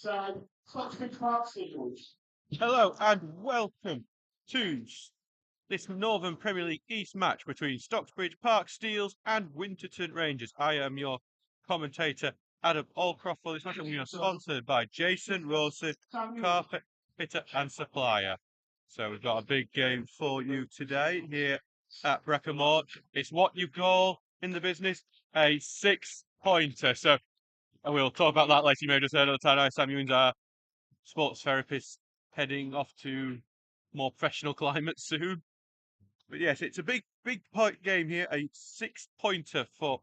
Hello and welcome to this Northern Premier League East match between Stocksbridge Park Steels and Winterton Rangers. I am your commentator, Adam Allcroft, for this match. We are sponsored by Jason Rawson, Carpet Fitter and Supplier. So we've got a big game for you today here at Breckenmore. It's what you call in the business a six-pointer. So we'll talk about that later. You may have just heard of the time. Sam Ewing's our sports therapist heading off to more professional climate soon. But yes, it's a big point game here, a six-pointer for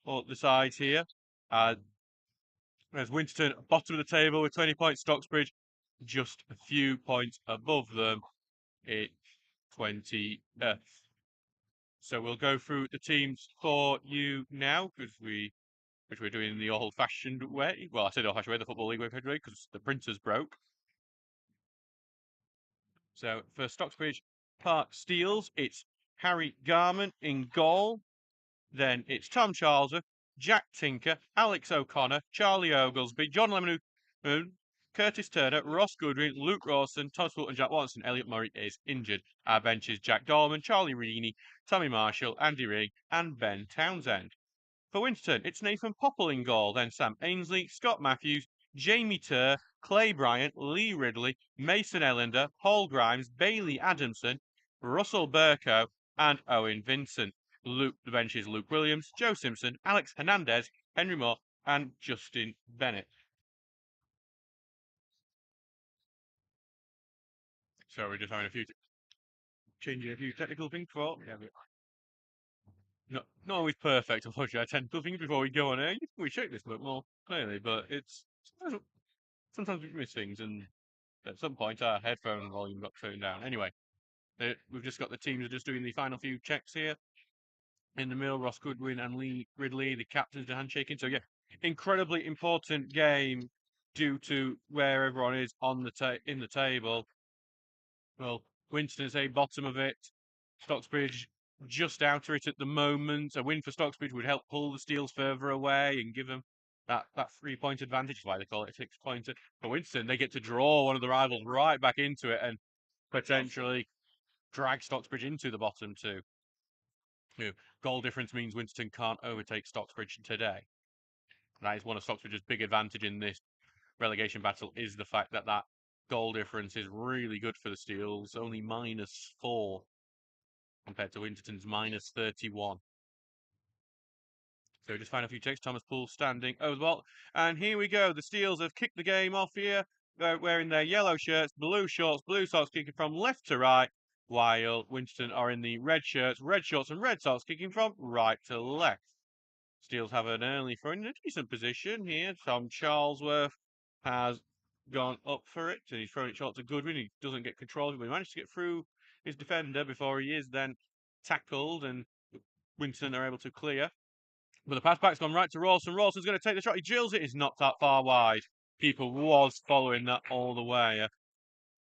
the sides here. There's Winterton bottom of the table with 20 points, Stocksbridge just a few points above them at 20th. So we'll go through the teams for you now, which we're doing the old-fashioned way. Well, I said old-fashioned way, the Football League way, because the printer's broke. So for Stocksbridge Park Steels, it's Harry Garman in goal. Then it's Tom Charlesworth, Jack Tinker, Alex O'Connor, Charlie Oglesby, John Lemon, Curtis Turner, Ross Goodwin, Luke Rawson, Thomas Fulton, Jack Watson, Elliot Murray is injured. Our bench is Jack Dolman, Charlie Reaney, Tommy Marshall, Andy Ring, and Ben Townsend. For Winterton, it's Nathan Popple in goal, then Sam Ainsley, Scott Matthews, Jamie Turr, Clay Bryant, Lee Ridley, Mason Ellender, Paul Grimes, Bailey Adamson, Russell Burko, and Owen Vincent. The bench is Luke Williams, Joe Simpson, Alex Hernandez, Henry Moore, and Justin Bennett. So we're just having changing a few technical things for. Yeah, not always perfect, unfortunately. Technical things before we go on air. We check this a bit more clearly, but it's sometimes we miss things, and at some point our headphone volume got turned down. Anyway, we've just got the teams are just doing the final few checks here. In the middle, Ross Goodwin and Lee Ridley, the captains, are handshaking. So yeah, incredibly important game due to where everyone is on in the table. Well, Winston's a bottom of it. Stocksbridge just out of it at the moment. A win for Stocksbridge would help pull the Steels further away and give them that 3-point advantage, why they call it a 6-pointer. For Winston, they get to draw one of the rivals right back into it and potentially drag Stocksbridge into the bottom two. Goal difference means Winterton can't overtake Stocksbridge today. That is one of Stocksbridge's big advantage in this relegation battle, is the fact that goal difference is really good for the Steels, only -4 compared to Winterton's -31. So just find a few checks. Thomas Poole standing over the ball. And here we go. The Steels have kicked the game off here. They're wearing their yellow shirts, blue shorts, blue socks, kicking from left to right, while Winterton are in the red shirts, red shorts, and red socks, kicking from right to left. Steels have an early throw in a decent position here. Tom Charlesworth has gone up for it, and he's throwing it short to Goodwin. He doesn't get control of it, but he managed to get through his defender before he is then tackled, and Winterton are able to clear. But the pass back's gone right to Rawson. Rawson's going to take the shot. He drills it. He's knocked that far wide. Keeper was following that all the way.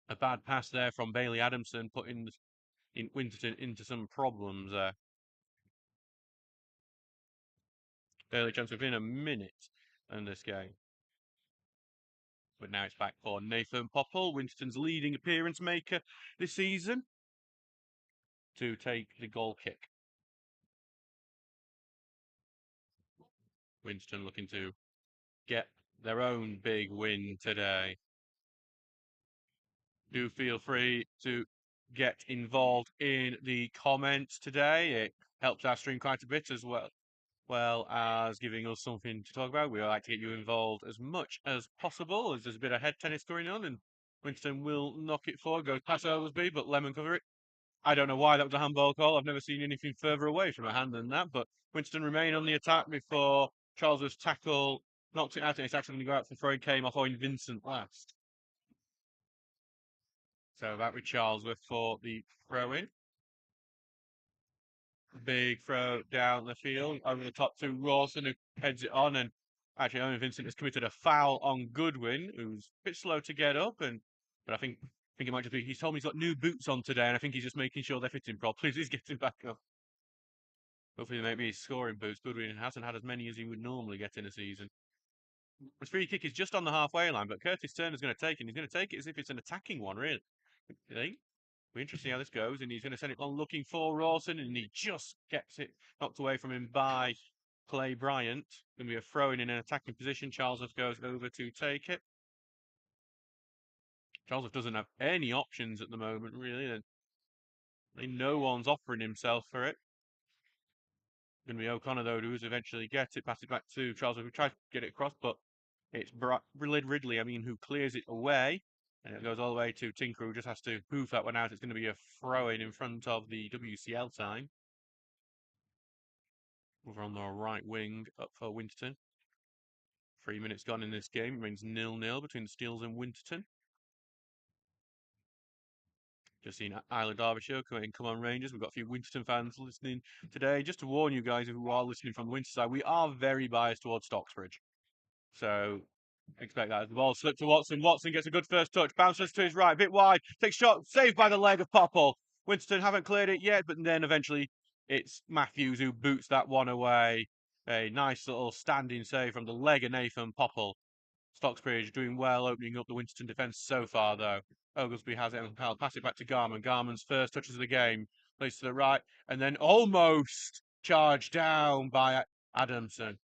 A bad pass there from Bailey Adamson, putting Winterton into some problems there. Early chance within a minute in this game. But now it's back for Nathan Popple, Winterton's leading appearance maker this season, to take the goal kick. Winterton looking to get their own big win today. Do feel free to get involved in the comments today. It helps our stream quite a bit as well as giving us something to talk about. We like to get you involved as much as possible, as there's a bit of head tennis going on, and Winterton will knock it forward, goes past Oglesby, but Lemon cover it. I don't know why that was a handball call. I've never seen anything further away from a hand than that, but Winterton remain on the attack before Charlesworth's tackle knocked it out, and it's actually going to go out for throwing, came off Owen Vincent last. So that with Charlesworth for the throw-in. Big throw down the field over the top to Rawson, who heads it on, and actually Owen Vincent has committed a foul on Goodwin, who's a bit slow to get up, but I think it might just be, he's told me he's got new boots on today, and I think he's just making sure they're fitting properly as he's getting back up. Hopefully maybe he's scoring boots. Goodwin hasn't had as many as he would normally get in a season. His free kick is just on the halfway line, but Curtis Turner's going to take it. He's going to take it as if it's an attacking one, really. You think? Be interesting how this goes, and he's going to send it on looking for Rawson, and he just gets it knocked away from him by Clay Bryant. Going to be a throw-in an attacking position. Charlesworth goes over to take it. Charlesworth doesn't have any options at the moment, really. No one's offering himself for it. Going to be O'Connor, though, who's eventually get it, pass it back to Charlesworth, who tries to get it across, but it's Ridley, who clears it away. And it goes all the way to Tinker, who just has to hoof that one out. It's going to be a throw-in in front of the WCL time. Over on the right wing up for Winterton. 3 minutes gone in this game. It remains 0-0 between the Steels and Winterton. Just seen Isla Derbyshire coming. Come on, Rangers. We've got a few Winterton fans listening today. Just to warn you guys who are listening from the Winter side, we are very biased towards Stocksbridge. So expect that. The ball slipped to Watson. Watson gets a good first touch. Bounces to his right, a bit wide. Takes shot. Saved by the leg of Popple. Winterton haven't cleared it yet, but then eventually it's Matthews who boots that one away. A nice little standing save from the leg of Nathan Popple. Stocksbridge doing well, opening up the Winterton defence so far, though. Oglesby has it and Powell pass it back to Garman. Garman's first touches of the game. Plays to the right, and then almost charged down by Adamson.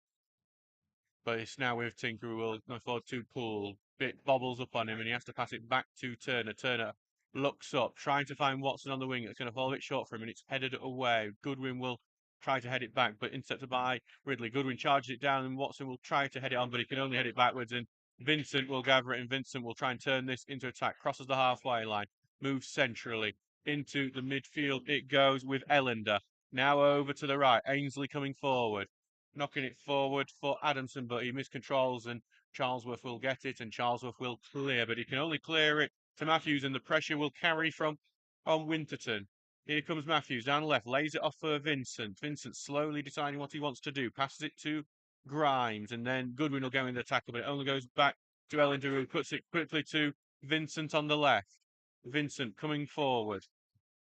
But it's now with Tinker, who will go forward to Poole. Bit bobbles up on him, and he has to pass it back to Turner. Turner looks up, trying to find Watson on the wing. It's going to fall a bit short for him, and it's headed away. Goodwin will try to head it back, but intercepted by Ridley. Goodwin charges it down, and Watson will try to head it on, but he can only head it backwards, and Vincent will gather it, and Vincent will try and turn this into attack. Crosses the halfway line, moves centrally into the midfield. It goes with Ellender. Now over to the right. Ainsley coming forward. Knocking it forward for Adamson, but he miscontrols, and Charlesworth will get it, and Charlesworth will clear, but he can only clear it to Matthews, and the pressure will carry from on Winterton. Here comes Matthews down the left, lays it off for Vincent. Vincent slowly deciding what he wants to do, passes it to Grimes, and then Goodwin will go in the tackle, but it only goes back to Ellender, who puts it quickly to Vincent on the left. Vincent coming forward.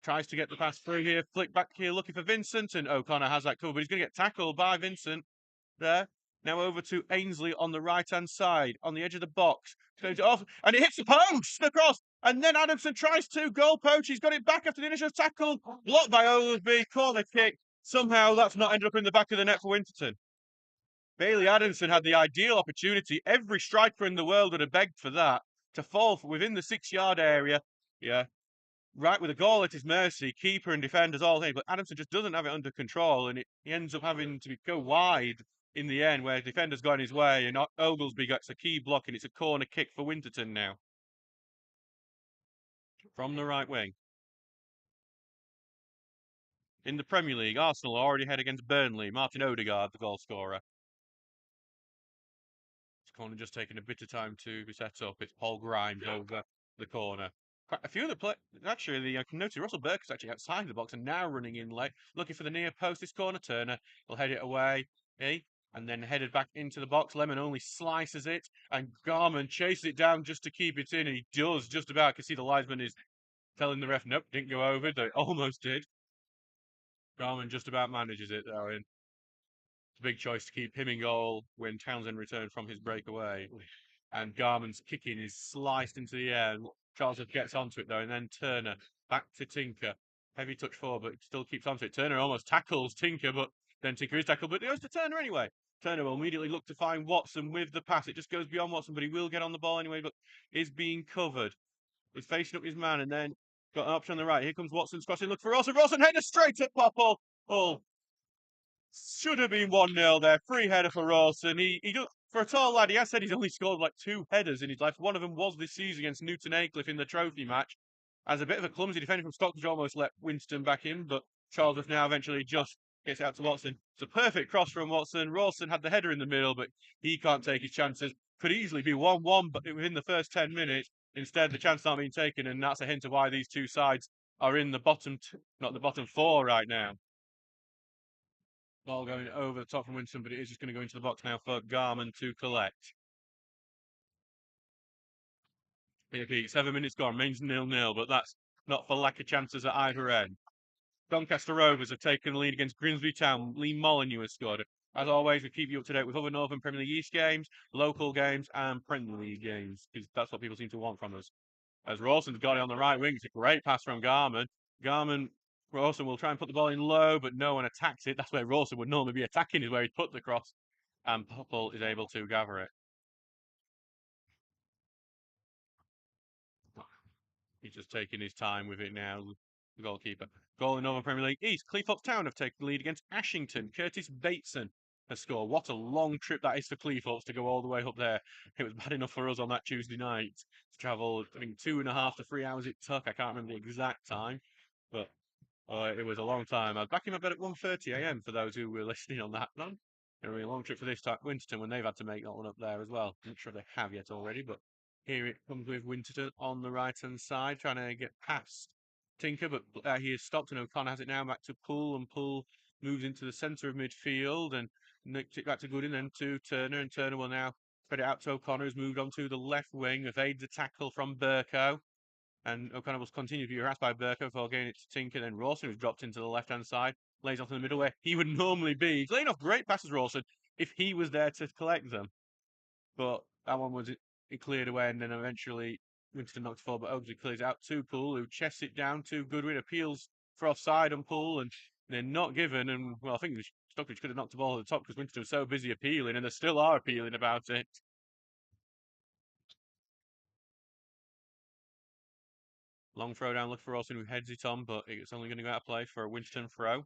Tries to get the pass through here, flick back here, looking for Vincent, and O'Connor has that covered, but he's going to get tackled by Vincent there. Now over to Ainsley on the right-hand side, on the edge of the box. Goes off, and it hits the post across, and then Adamson tries to goal poach. He's got it back after the initial tackle, blocked by Oglesby, corner kick. Somehow that's not ended up in the back of the net for Winterton. Bailey Adamson had the ideal opportunity. Every striker in the world would have begged for that, to fall within the 6-yard area. Yeah, right with a goal at his mercy, keeper and defenders all here, but Adamson just doesn't have it under control, and he ends up having to go wide in the end, where defenders got in his way, and Oglesby gets a key block, and it's a corner kick for Winterton now. From the right wing. In the Premier League, Arsenal are already ahead against Burnley. Martin Odegaard, the goal scorer. This corner just taking a bit of time to be set up. It's Paul Grimes over the corner. Quite a few of the players, actually, I can notice Russell Burke is actually outside the box and now running in late, looking for the near post. This corner, Turner will head it away, and then headed back into the box. Lemon only slices it, and Garman chases it down just to keep it in, and he does just about. I can see the linesman is telling the ref, nope, didn't go over, though it almost did. Garman just about manages it, though, and it's a big choice to keep him in goal when Townsend returned from his breakaway. And Garman's kicking is sliced into the air. Charlesworth gets onto it, though, and then Turner back to Tinker. Heavy touch forward, but still keeps onto it. Turner almost tackles Tinker, but then Tinker is tackled, but it goes to Turner anyway. Turner will immediately look to find Watson with the pass. It just goes beyond Watson, but he will get on the ball anyway, but is being covered. He's facing up his man, and then got an option on the right. Here comes Watson, crossing, look for Rawson. Rawson header straight at Popple. Oh, should have been 1-0 there. Free header for Rawson. He for a tall lad, he has said he's only scored like 2 headers in his life. One of them was this season against Newton Aycliffe in the trophy match. As a bit of a clumsy defender from Stockbridge, almost let Winston back in, but Charlesworth now eventually just gets out to Watson. It's a perfect cross from Watson. Rawson had the header in the middle, but he can't take his chances. Could easily be 1-1 but within the first 10 minutes. Instead, the chance not being taken, and that's a hint of why these two sides are in the bottom, not the bottom 4 right now. Ball going over the top from Winston, but it is just going to go into the box now for Garman to collect. Maybe 7 minutes gone, remains 0-0, but that's not for lack of chances at either end. Doncaster Rovers have taken the lead against Grimsby Town. Lee Molyneux has scored. As always, we keep you up to date with other Northern Premier League East games, local games, and Premier League games, because that's what people seem to want from us. As Rawson's got it on the right wing, it's a great pass from Garman. Rawson will try and put the ball in low, but no one attacks it. That's where Rawson would normally be attacking, is where he'd put the cross, and Popple is able to gather it. He's just taking his time with it now, the goalkeeper. Goal in Northern Premier League East. Cleethorpes Town have taken the lead against Ashington. Curtis Bateson has scored. What a long trip that is for Cleethorpes to go all the way up there. It was bad enough for us on that Tuesday night to travel, I think, 2.5 to 3 hours it took. I can't remember the exact time, but it was a long time. I was back in my bed at 1:30 a.m. for those who were listening on that one. A really long trip for this time, Winterton, when they've had to make that one up there as well. I'm not sure they have yet already, but here it comes with Winterton on the right-hand side, trying to get past Tinker, but he is stopped, and O'Connor has it now back to Poole, and Poole moves into the centre of midfield and nicked it back to Goodin, then to Turner, and Turner will now spread it out to O'Connor, who's moved on to the left wing, evades a tackle from Burko, and O'Connor will continue to be harassed by Burko before getting it to Tinker, then Rawson, who's dropped into the left-hand side, lays off in the middle where he would normally be. He's laying off great passes, Rawson, if he was there to collect them. But that one was it cleared away, and then eventually Winterton knocked forward, but Oaksley clears out to Poole, who chests it down to Goodwin, appeals for offside on Poole, and they're not given. And well, I think Stockbridge could have knocked the ball at the top because Winterton was so busy appealing, and they still are appealing about it. Long throw down, look for Rawson, who heads it on, but it's only going to go out of play for a Winterton throw.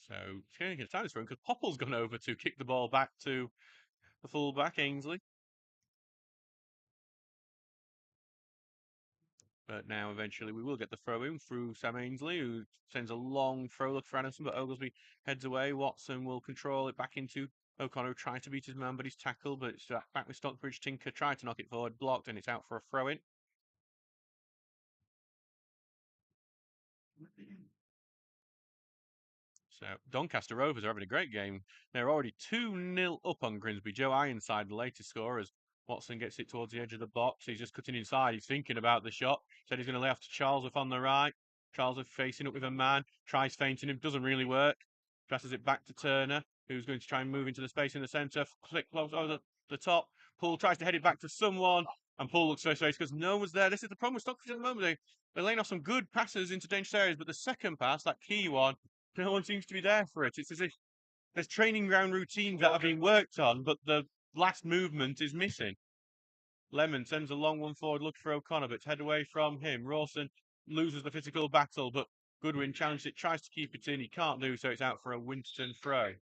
So it's going to get time this run because Popple's gone over to kick the ball back to the full-back, Ainsley. But now eventually we will get the throw in through Sam Ainsley, who sends a long throw look for Anderson, but Oglesby heads away. Watson will control it back into O'Connor, who tried to beat his man, but he's tackled, but it's back with Stockbridge. Tinker tried to knock it forward, blocked, and it's out for a throw in. So Doncaster Rovers are having a great game. They're already 2-0 up on Grimsby. Joe Ironside, the latest scorer, as Watson gets it towards the edge of the box. He's just cutting inside. He's thinking about the shot. Said he's going to lay off to Charlesworth on the right. Charlesworth facing up with a man. Tries feinting him. Doesn't really work. Passes it back to Turner, who's going to try and move into the space in the centre. Click close over the top. Poole tries to head it back to someone. And Poole looks face because no one's there. This is the problem with Stockbridge at the moment. They're laying off some good passes into dangerous areas, but the second pass, that key one, no one seems to be there for it. It's as if there's training ground routines that are being worked on, but the last movement is missing. Lemon sends a long one forward, look for O'Connor, but it's head away from him. Rawson loses the physical battle, but Goodwin challenges it, tries to keep it in. He can't do so. It's out for a Winterton throw.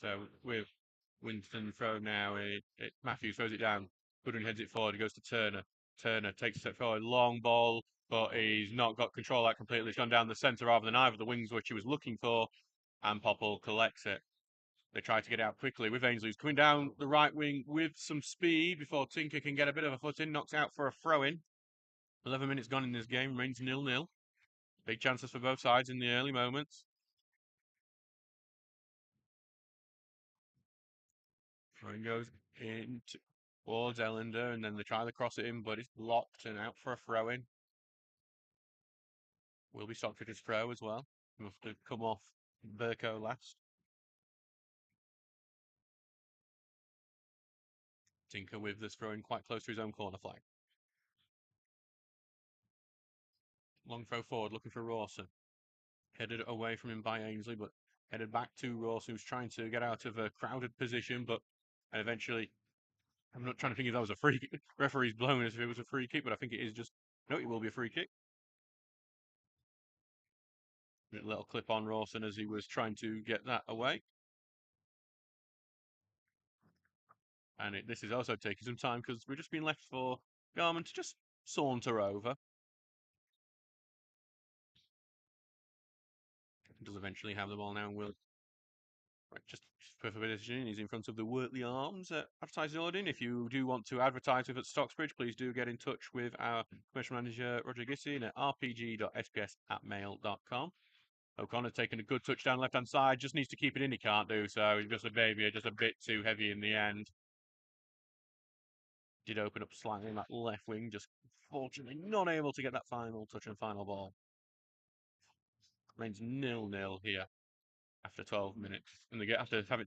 So with Winston throw now, Matthews throws it down. Goodwin heads it forward. He goes to Turner. Turner takes a step forward. Long ball, but he's not got control of that completely. It's gone down the centre rather than either of the wings, which he was looking for, and Popple collects it. They try to get out quickly with Ainsley, who's coming down the right wing with some speed before Tinker can get a bit of a foot in. Knocks out for a throw-in. 11 minutes gone in this game. Remains 0-0. Big chances for both sides in the early moments. Throwing goes in towards Ellender, and then they try to cross it in, but it's blocked and out for a throw-in. Will be Stockbridge's throw as well. He'll have to come off Burko last. Tinker with this throw in quite close to his own corner flag. Long throw forward, looking for Rawson. Headed away from him by Ainsley, but headed back to Rawson, who's trying to get out of a crowded position, but eventually, I'm not trying to think if that was a free kick. Referee's blown as if it was a free kick, but I think it is just, no, it will be a free kick. A little clip on Rawson as he was trying to get that away. And this is also taking some time because we've just been left for Garman to just saunter over. Does eventually have the ball now and will just for a decision. He's in front of the Wortley Arms advertising audience. If you do want to advertise with at Stocksbridge, please do get in touch with our commercial manager Roger Gissin at rpg.sps@mail.com. O'Connor taking a good touchdown left-hand side. Just needs to keep it in. He can't do so. He's just just a bit too heavy in the end. Did open up slightly in that left wing. Just fortunately not able to get that final touch and final ball. Remains 0-0 here after 12 minutes. And they get after having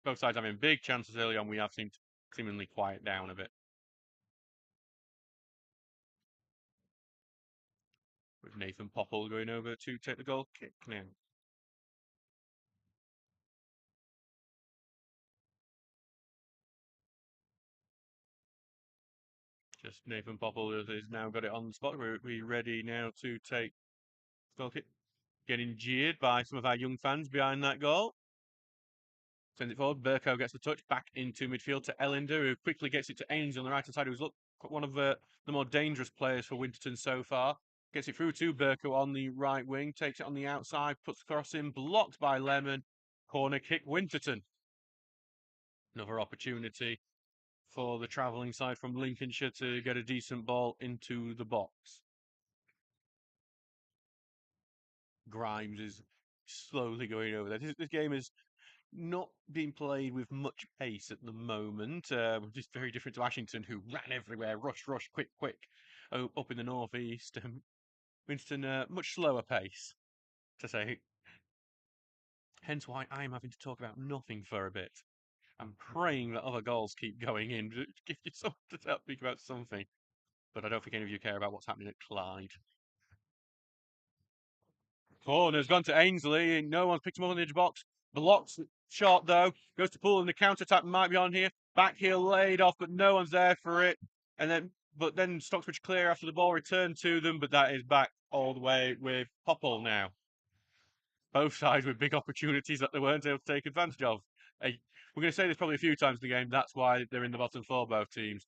both sides having big chances early on. We have seemed seemingly quiet down a bit. With Nathan Popple going over to take the goal kick now. Just Nathan Popple has now got it on the spot. We're ready now to take goal kick. Getting jeered by some of our young fans behind that goal. Sends it forward. Burko gets the touch back into midfield to Ellender, who quickly gets it to Ainsley on the right-hand side, who's looked one of the more dangerous players for Winterton so far. Gets it through to Burko on the right wing, takes it on the outside, puts the cross in, blocked by Lemon. Corner kick, Winterton. Another opportunity for the travelling side from Lincolnshire to get a decent ball into the box. Grimes is slowly going over there. This game is not being played with much pace at the moment. Just very different to Ashington, who ran everywhere, rush, quick, up in the northeast. Winston, much slower pace, to say. Hence why I'm having to talk about nothing for a bit. I'm praying that other goals keep going in. Give you something to speak about something. But I don't think any of you care about what's happening at Clyde. Corner's gone to Ainsley, and no one's picked him up on the edge box. Blocks shot though, goes to Poole, and the counter attack might be on here. Back heel laid off, but no one's there for it. But then Stocksbridge clear after the ball returned to them, but that is back all the way with Popple now. Both sides with big opportunities that they weren't able to take advantage of. We're going to say this probably a few times in the game. That's why they're in the bottom four, both teams.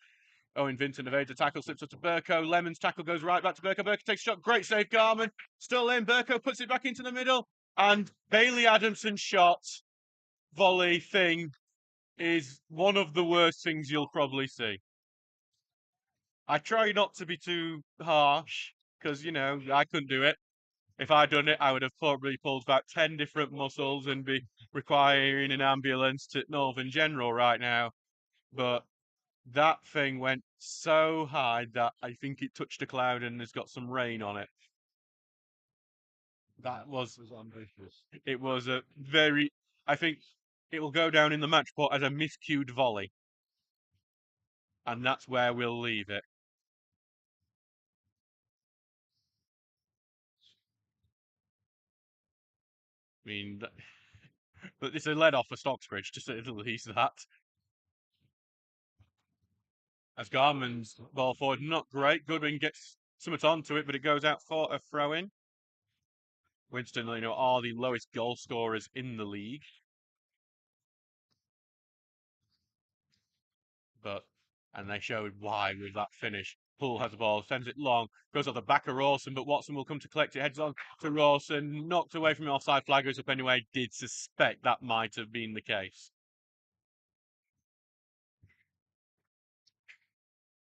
Owen Vinton evades the tackle, slips up to Burko. Lemon's tackle goes right back to Burko. Burko takes a shot. Great save, Garman. Still in. Burko puts it back into the middle. And Bailey Adamson's shot, volley thing, is one of the worst things you'll probably see. I try not to be too harsh, because, I couldn't do it. If I'd done it, I would have probably pulled back 10 different muscles and be requiring an ambulance to Northern General right now. But that thing went so high that I think it touched a cloud and has got some rain on it. That was ambitious. It was a very, I think it will go down in the match report as a miscued volley. And that's where we'll leave it. I mean, but it's a lead off for Stocksbridge, to say the least, that. As Garman's ball forward, not great. Goodwin gets something onto it, but it goes out for a throw in. Winston, are the lowest goal scorers in the league. And they showed why with that finish. Poole has the ball, sends it long, goes off the back of Rawson, but Watson will come to collect it, heads on to Rawson, knocked away from the offside flag, goes up anyway. Did suspect that might have been the case.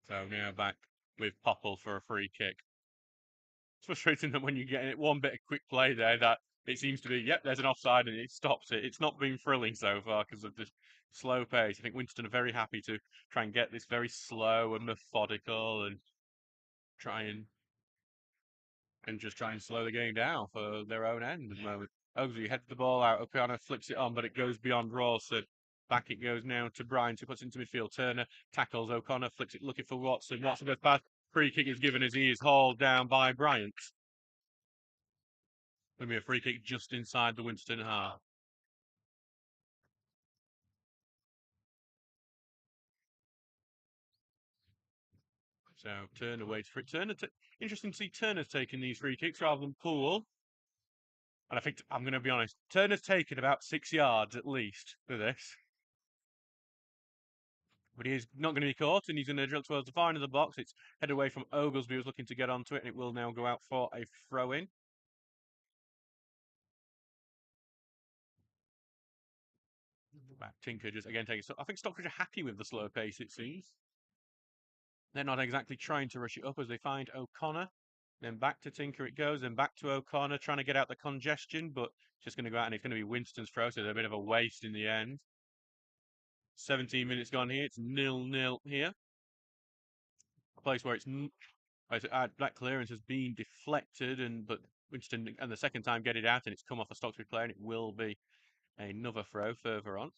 So now back with Popple for a free kick. It's frustrating that when you get one bit of quick play there, that it seems to be, yep, there's an offside and it stops it. It's not been thrilling so far because of this slow pace. I think Winston are very happy to try and get this very slow and methodical and try and just try and slow the game down for their own end at the moment. Oglesby heads the ball out. Opiana flicks it on, but it goes beyond Rawson. Back it goes now to Bryant, who puts it into midfield. Turner tackles O'Connor, flicks it looking for Watson. Watson goes past. Free kick is given as he is hauled down by Bryant. Going to be a free kick just inside the Winterton half. So Turner waits for it. Interesting to see Turner's taking these free kicks rather than Poole. And I think, I'm going to be honest, Turner's taken about 6 yards at least for this. But he's not going to be caught, and he's going to drill towards the far end of the box. It's head away from Oglesby, who's looking to get onto it, and it will now go out for a throw-in. Back Tinker just again taking. I think Stockbridge are happy with the slow pace, it seems. They're not exactly trying to rush it up as they find O'Connor. Then back to Tinker it goes, then back to O'Connor trying to get out the congestion, but just going to go out and it's going to be Winston's throw, so there's a bit of a waste in the end. 17 minutes gone here. It's 0-0 here. A place where that clearance has been deflected, but Winston and the second time get it out and it's come off a Stocksbridge player and it will be another throw further on.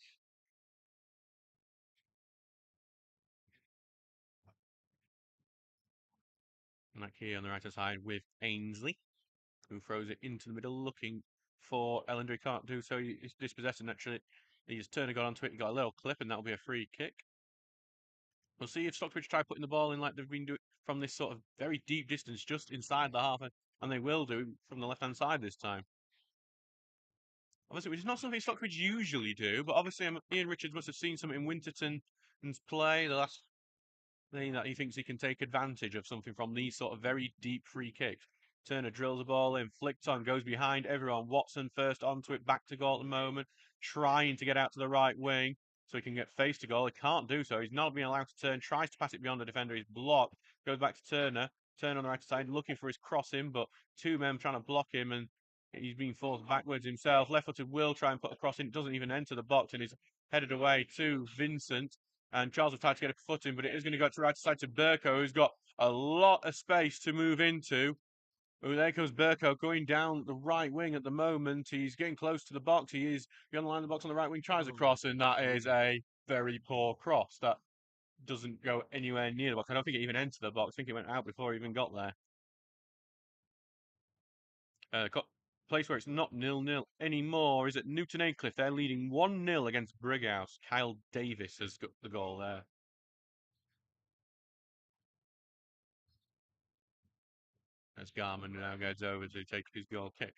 And back here on the right hand side with Ainsley, who throws it into the middle, looking for Ellender. He can't do so. He's dispossessed, and actually, he's Turner got onto it. He got a little clip, and that'll be a free kick. We'll see if Stockbridge try putting the ball in like they've been doing from this sort of very deep distance, just inside the half, and they will do from the left hand side this time. Obviously, which is not something Stockbridge usually do, but obviously Ian Richards must have seen something in Winterton's play the last thing that he thinks he can take advantage of something from these sort of very deep free kicks. Turner drills the ball in, flicks on, goes behind everyone. Watson first onto it, back to goal at the moment, trying to get out to the right wing so he can get face to goal. He can't do so. He's not being allowed to turn, tries to pass it beyond the defender. He's blocked, goes back to Turner. Turner on the right side, looking for his crossing, but two men trying to block him, and he's being forced backwards himself. Left-footed will try and put a cross in. It doesn't even enter the box and is headed away to Vincent. And Charles will try to get a foot in, but it is going to go to right side to Burko, who's got a lot of space to move into. Oh, there comes Burko going down the right wing at the moment. He's getting close to the box. He is beyond the line of the box on the right wing, tries a cross, and that is a very poor cross. That doesn't go anywhere near the box. I don't think it even entered the box. I think it went out before it even got there. Place where it's not 0-0 anymore is at Newton Aycliffe. They're leading 1-0 against Brighouse. Kyle Davis has got the goal there. As Garman now goes over to take his goal kick.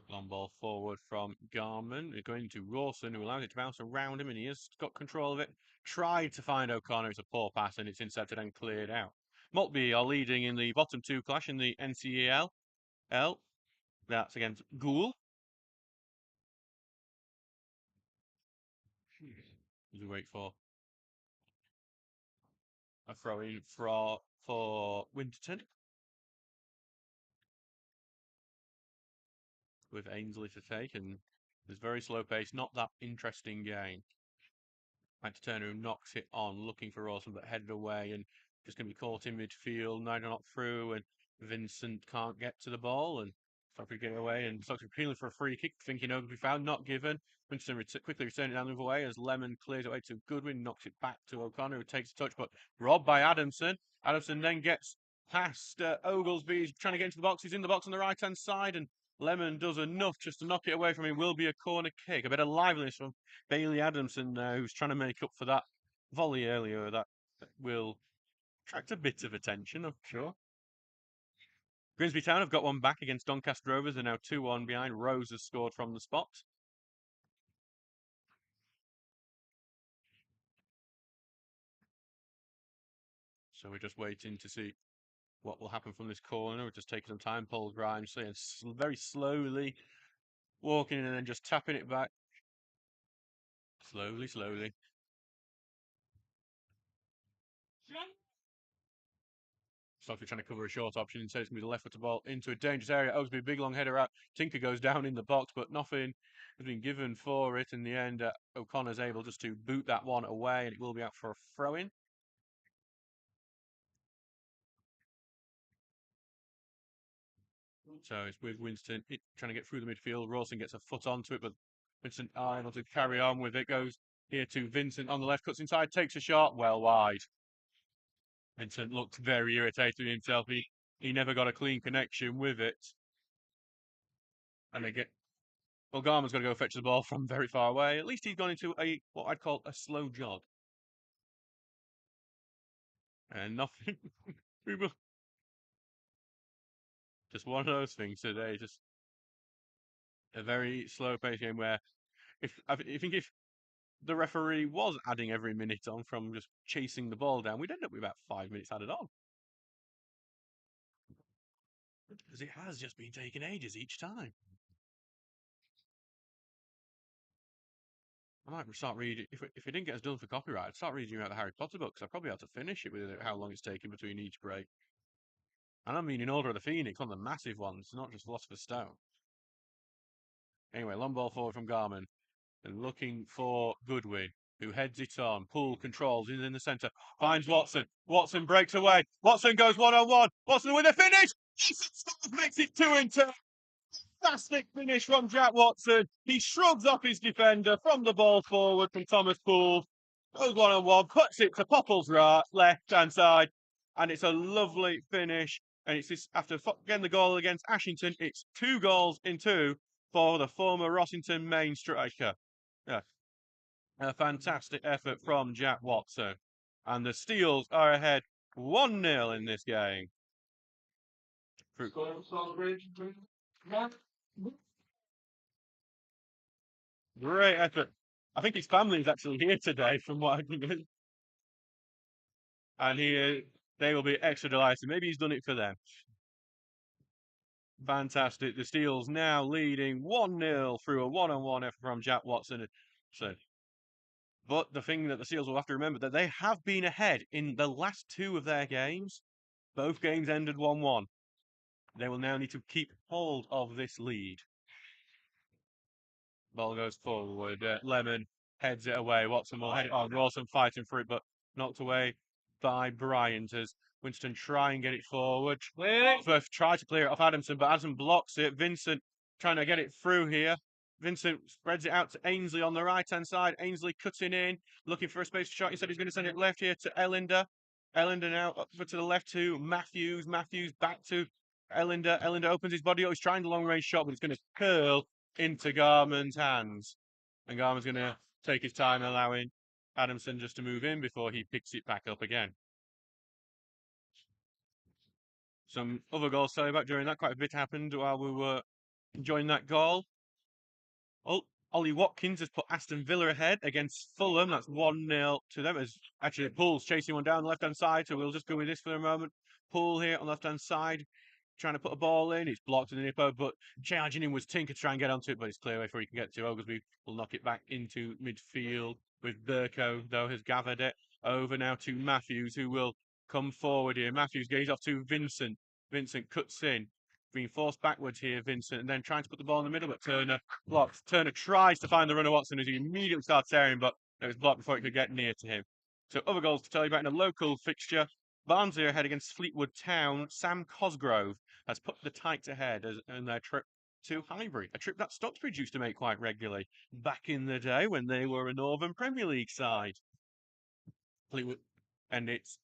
Long ball forward from Garman. Going to Rawson, who allows it to bounce around him, and he has got control of it. Tried to find O'Connor. It's a poor pass, and it's intercepted and cleared out. Maltby are leading in the bottom two clash in the NCEL. That's against Gould. As we wait for a throw in for Winterton. With Ainsley to take, and there's very slow pace, not that interesting game. Back to Turner, who knocks it on, looking for Rawson, but headed away and just going to be caught in midfield. Nigel not through, and Vincent can't get to the ball, and Stockbridge get away, and Stockbridge appealing for a free kick, thinking it could be found, not given. Winston quickly returning it down the other way as Lemon clears it away to Goodwin, knocks it back to O'Connor, who takes a touch, but robbed by Adamson. Adamson then gets past Oglesby. He's trying to get into the box. He's in the box on the right-hand side, and Lemon does enough just to knock it away from him. Will be a corner kick. A bit of liveliness from Bailey Adamson now, who's trying to make up for that volley earlier. That will attract a bit of attention, I'm sure. Grimsby Town have got one back against Doncaster Rovers. They're now 2-1 behind. Rose has scored from the spot. So we're just waiting to see what will happen from this corner. We're just taking some time. Paul Grimes very slowly walking in and then just tapping it back. Slowly, slowly. Stockbridge trying to cover a short option. Instead, it's going to be the left-footed ball into a dangerous area. Oglesby, big long header out. Tinker goes down in the box, but nothing has been given for it. In the end, O'Connor's able just to boot that one away, and it will be out for a throw-in. So it's with Winston trying to get through the midfield. Rawson gets a foot onto it, but Vincent able to carry on with it. Goes here to Vincent on the left, cuts inside, takes a shot, well wide. Vincent looked very irritated with himself. He never got a clean connection with it. And they get Well, Garman's got to go fetch the ball from very far away. At least he's gone into what I'd call a slow jog. And nothing. Just one of those things today. Just a very slow pace game where I think if the referee was adding every minute on from just chasing the ball down, we'd end up with about 5 minutes added on. Because it has just been taking ages each time. I might start reading, if it didn't get us done for copyright, I'd start reading out the Harry Potter books. I'd probably have to finish it with how long it's taking between each break. And I mean in Order of the Phoenix, one of the massive ones, not just Philosopher's Stone. Anyway, long ball forward from Garmin. And looking for Goodwin, who heads it on. Poole controls, he's in the centre, finds Watson. Watson breaks away. Watson goes one-on-one. Watson with a finish. Makes it 2-2. Fantastic finish from Jack Watson. He shrugs off his defender from the ball forward from Thomas Poole. Goes one-on-one, puts it to Popple's right, left-hand side. And it's a lovely finish. And it's this, after getting the goal against Ashington, it's 2 goals in 2 for the former Rossington main striker. Yeah, a fantastic effort from Jack Watson. And the Steels are ahead 1-0 in this game. Great effort. I think his family is actually here today, from what I can get. And they will be extra delighted. Maybe he's done it for them. Fantastic. The Steels now leading 1-0 through a one-on-one effort from Jack Watson. So, but the thing that the Steels will have to remember that they have been ahead in the last 2 of their games. Both games ended 1-1. They will now need to keep hold of this lead. Ball goes forward. Lemon heads it away. Watson will head it on. Rawson fighting for it, but knocked away by Bryant as Winston try and get it forward. Firth try to clear it off Adamson, but Adamson blocks it. Vincent trying to get it through here. Vincent spreads it out to Ainsley on the right-hand side. Ainsley cutting in, looking for a space shot. He said he's going to send it left here to Ellender. Ellender now up to the left to Matthews. Matthews back to Ellender. Ellender opens his body up. He's trying the long-range shot, but it's going to curl into Garman's hands. And Garman's going to take his time, allowing Adamson just to move in before he picks it back up again. Some other goals to tell you about during that. Quite a bit happened while we were enjoying that goal. Oh, Ollie Watkins has put Aston Villa ahead against Fulham. That's 1-0 to them. As actually Poole's chasing one down the left-hand side, so we'll just go with this for a moment. Poole here on the left-hand side, trying to put a ball in. It's blocked in the nippo, but charging in was Tinker to try and get onto it, but it's clear away before he can get to Oglesby. Will knock it back into midfield with Burko, though, has gathered it. Over now to Matthews, who will come forward here. Matthews goes off to Vincent. Vincent cuts in. Being forced backwards here, Vincent, and then trying to put the ball in the middle, but Turner blocks. Turner tries to find the runner Watson as he immediately starts tearing, but it was blocked before it could get near to him. So other goals to tell you about in a local fixture. Barnsley are ahead against Fleetwood Town. Sam Cosgrove has put the Tights ahead in their trip to Highbury, a trip that Stocksbridge used to make quite regularly back in the day when they were a Northern Premier League side. Fleetwood, and it's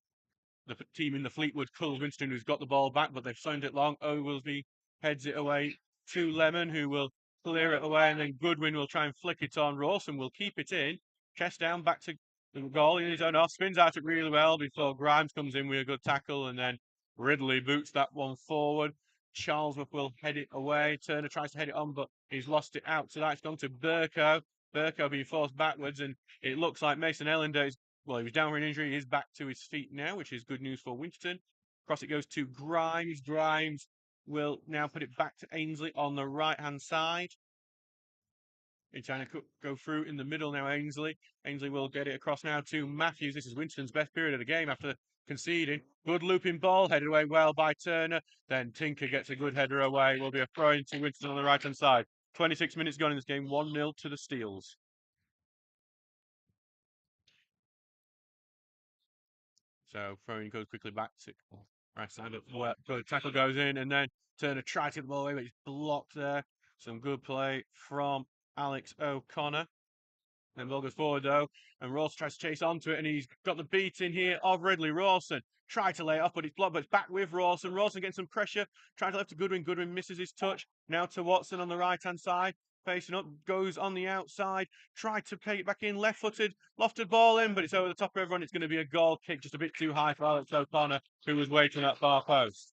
the team in the Fleetwood colours, Winston, who's got the ball back, but they've signed it long. Oglesby heads it away to Lemon, who will clear it away, and then Goodwin will try and flick it on. Rawson will keep it in. Chest down, back to the goal in his own half. Spins out it really well before Grimes comes in with a good tackle, and then Ridley boots that one forward. Charlesworth will head it away. Turner tries to head it on, but he's lost it out. So that's gone to Burko. Burko being forced backwards, and it looks like Mason Ellender is, well, he was down for an injury. He is back to his feet now, which is good news for Winterton. Across it goes to Grimes. Grimes will now put it back to Ainsley on the right-hand side. He's trying to go through in the middle now, Ainsley. Ainsley will get it across now to Matthews. This is Winterton's best period of the game after conceding. Good looping ball, headed away well by Turner. Then Tinker gets a good header away. Will be a throw into Winterton on the right-hand side. 26 minutes gone in this game, 1-0 to the Steels. So throwing goes quickly back to right side, but good tackle goes in, and then Turner tries to get the ball away, but it's blocked there. Some good play from Alex O'Connor. Then ball goes forward though, and Rawson tries to chase onto it, and he's got the beat in here of Ridley. Rawson tried to lay it off, but it's blocked, but it's back with Rawson. Rawson getting some pressure, trying to left to Goodwin. Goodwin misses his touch. Now to Watson on the right-hand side. Facing up, goes on the outside, tried to take it back in, left-footed, lofted ball in, but it's over the top of everyone. It's going to be a goal kick, just a bit too high for Alex O'Connor, who was waiting at far post.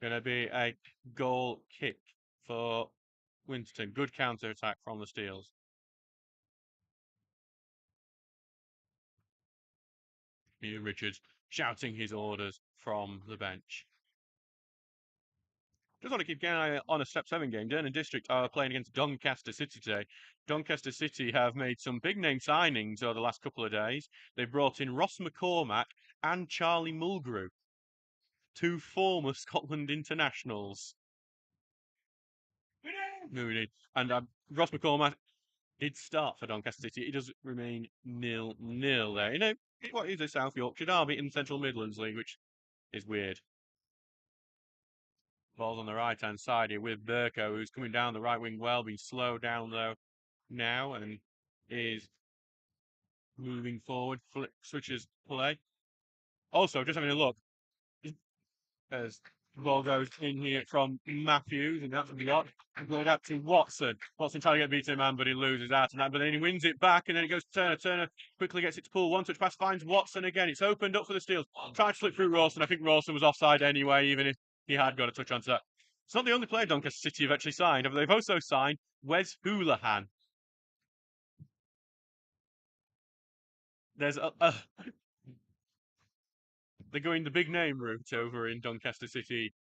Going to be a goal kick for Winterton. Good counter-attack from the Steels. Ian Richards shouting his orders from the bench. Just want to keep an eye on a Step 7 game. Durham District are playing against Doncaster City today. Doncaster City have made some big name signings over the last couple of days. They've brought in Ross McCormack and Charlie Mulgrew, two former Scotland internationals. And Ross McCormack did start for Doncaster City. It does remain 0-0 there. You know, what is a South Yorkshire derby in the Central Midlands League, which is weird. Ball's on the right-hand side here with Burko, who's coming down the right wing well, being slowed down though now and is moving forward, switches play. Also, just having a look, as the ball goes in here from Matthews, and that's a lot. Going out to Watson. Watson trying to get beaten man, but he loses out on that. But then he wins it back, and then it goes to Turner. Turner quickly gets it to pull. One touch pass finds Watson again. It's opened up for the Steels. Tried to slip through Rawson. I think Rawson was offside anyway, even if he had got a touch onto that. It's not the only player Doncaster City have actually signed. They've also signed Wes Houlihan. There's they're going the big name route over in Doncaster City,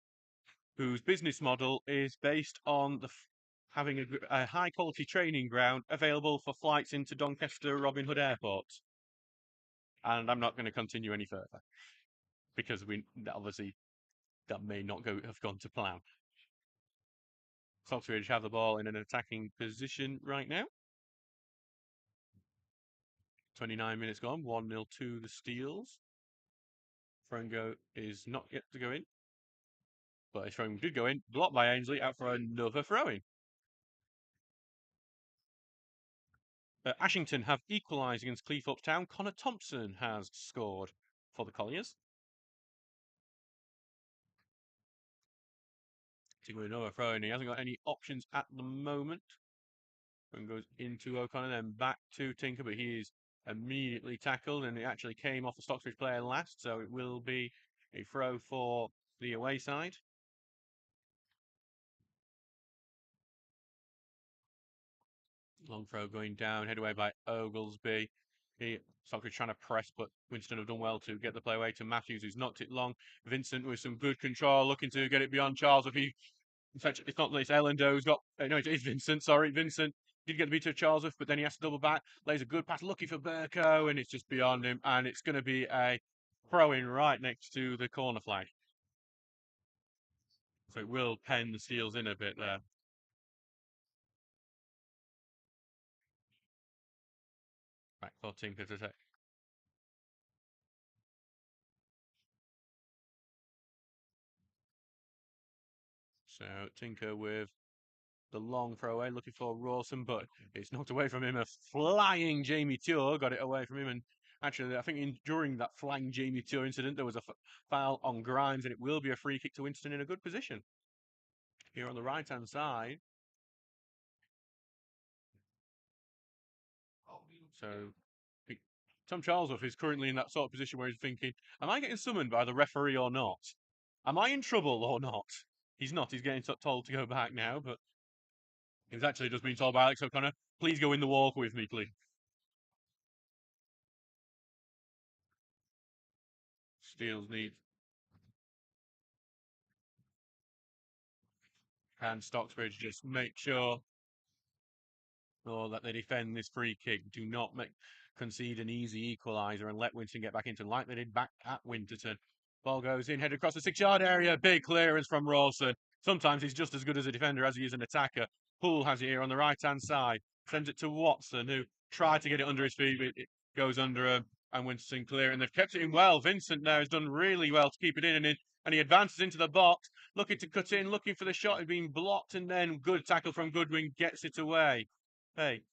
whose business model is based on having a high quality training ground available for flights into Doncaster Robin Hood Airport. And I'm not going to continue any further because obviously that may not have gone to plan. Stocksbridge have the ball in an attacking position right now. 29 minutes gone, 1-0 to the Steels. Frango is not yet to go in. But his throw did go in, blocked by Ainsley, out for another throw-in. Ashington have equalised against Cleethorpes Town. Connor Thompson has scored for the Colliers. Taking another throw-in. He hasn't got any options at the moment. And goes into O'Connor, then back to Tinker, but he is immediately tackled, and it actually came off the Stocksbridge player last, so it will be a throw for the away side. Long throw going down, head away by Oglesby. Stockbridge trying to press, but Winterton have done well to get the play away to Matthews, who's knocked it long. Vincent with some good control, looking to get it beyond Charles. In fact, it's not Lace Ellendo who's got. No, it is Vincent. Sorry, Vincent did get the beat of Charlesworth, but then he has to double back. Lays a good pass, looking for Burko, and it's just beyond him. And it's going to be a throw-in right next to the corner flag. So it will pen the Steels in a bit there. Back for Tinker to take. So Tinker with the long throw away, looking for Rawson, but it's knocked away from him. A flying Jamie Tuor got it away from him. And actually, I think during that flying Jamie Tuor incident, there was a foul on Grimes, and it will be a free kick to Winston in a good position. Here on the right-hand side. So Tom Charlesworth is currently in that sort of position where he's thinking, am I getting summoned by the referee or not? Am I in trouble or not? He's not. He's getting told to go back now, but he's actually just been told by Alex O'Connor, please go in the walk with me, please. Steels need. And Stocksbridge just make sure that they defend this free kick. Do not concede an easy equaliser and let Winterton get back into like they did back at Winterton. Ball goes in, headed across the 6-yard area. Big clearance from Rawson. Sometimes he's just as good as a defender as he is an attacker. Poole has it here on the right-hand side. Sends it to Watson, who tried to get it under his feet, but it goes under him. And Winston clear, and they've kept it in well. Vincent now has done really well to keep it in, and he advances into the box, looking to cut in, looking for the shot. It's been blocked, and then good tackle from Goodwin gets it away. Hey,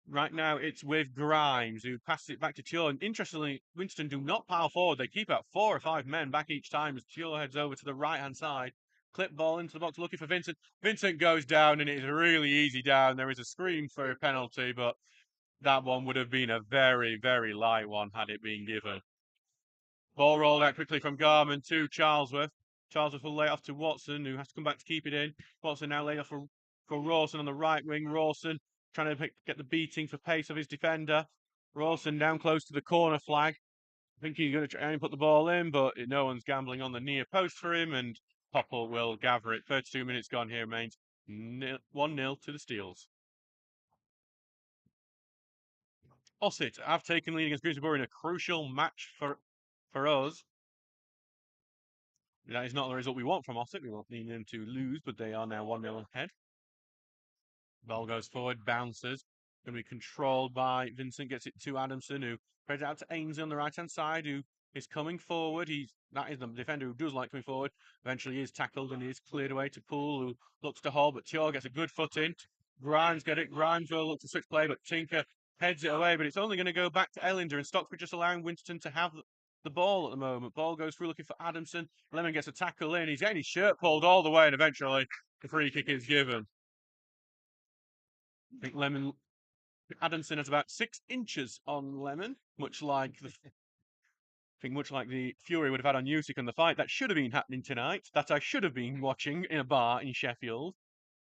right now it's with Grimes, who passes it back to Tuor. And interestingly, Winston do not pile forward. They keep out 4 or 5 men back each time as Tuor heads over to the right-hand side. Clip ball into the box, looking for Vincent. Vincent goes down, and it is really easy down. There is a scream for a penalty, but that one would have been a very, very light one had it been given. Ball rolled out quickly from Garman to Charlesworth. Charlesworth will lay it off to Watson, who has to come back to keep it in. Watson now laid off for Rawson on the right wing. Rawson trying to get the beating for pace of his defender. Rawson down close to the corner flag. I think he's going to try and put the ball in, but no one's gambling on the near post for him, and Popple will gather it. 32 minutes gone here, remains 1-0 to the Steels. Ossett have taken lead against Grimsby in a crucial match for us. That is not the result we want from Ossett. We want them to lose, but they are now 1-0 ahead. Ball goes forward, bounces. Going to be controlled by Vincent, gets it to Adamson, who spreads out to Ainsley on the right-hand side, who is coming forward. That is the defender who does like coming forward. Eventually he is tackled and he is cleared away to Poole, who looks to hold, but Tior gets a good foot in. Grimes get it. Grimes will look to switch play, but Tinker heads it away, but it's only going to go back to Ellinder, and Stocksbridge just allowing Winterton to have the ball at the moment. Ball goes through looking for Adamson. Lemon gets a tackle in. He's getting his shirt pulled all the way, and eventually the free kick is given. I think Adamson has about 6 inches on Lemon, much like the Fury would have had on Usyk in the fight that should have been happening tonight, that I should have been watching in a bar in Sheffield,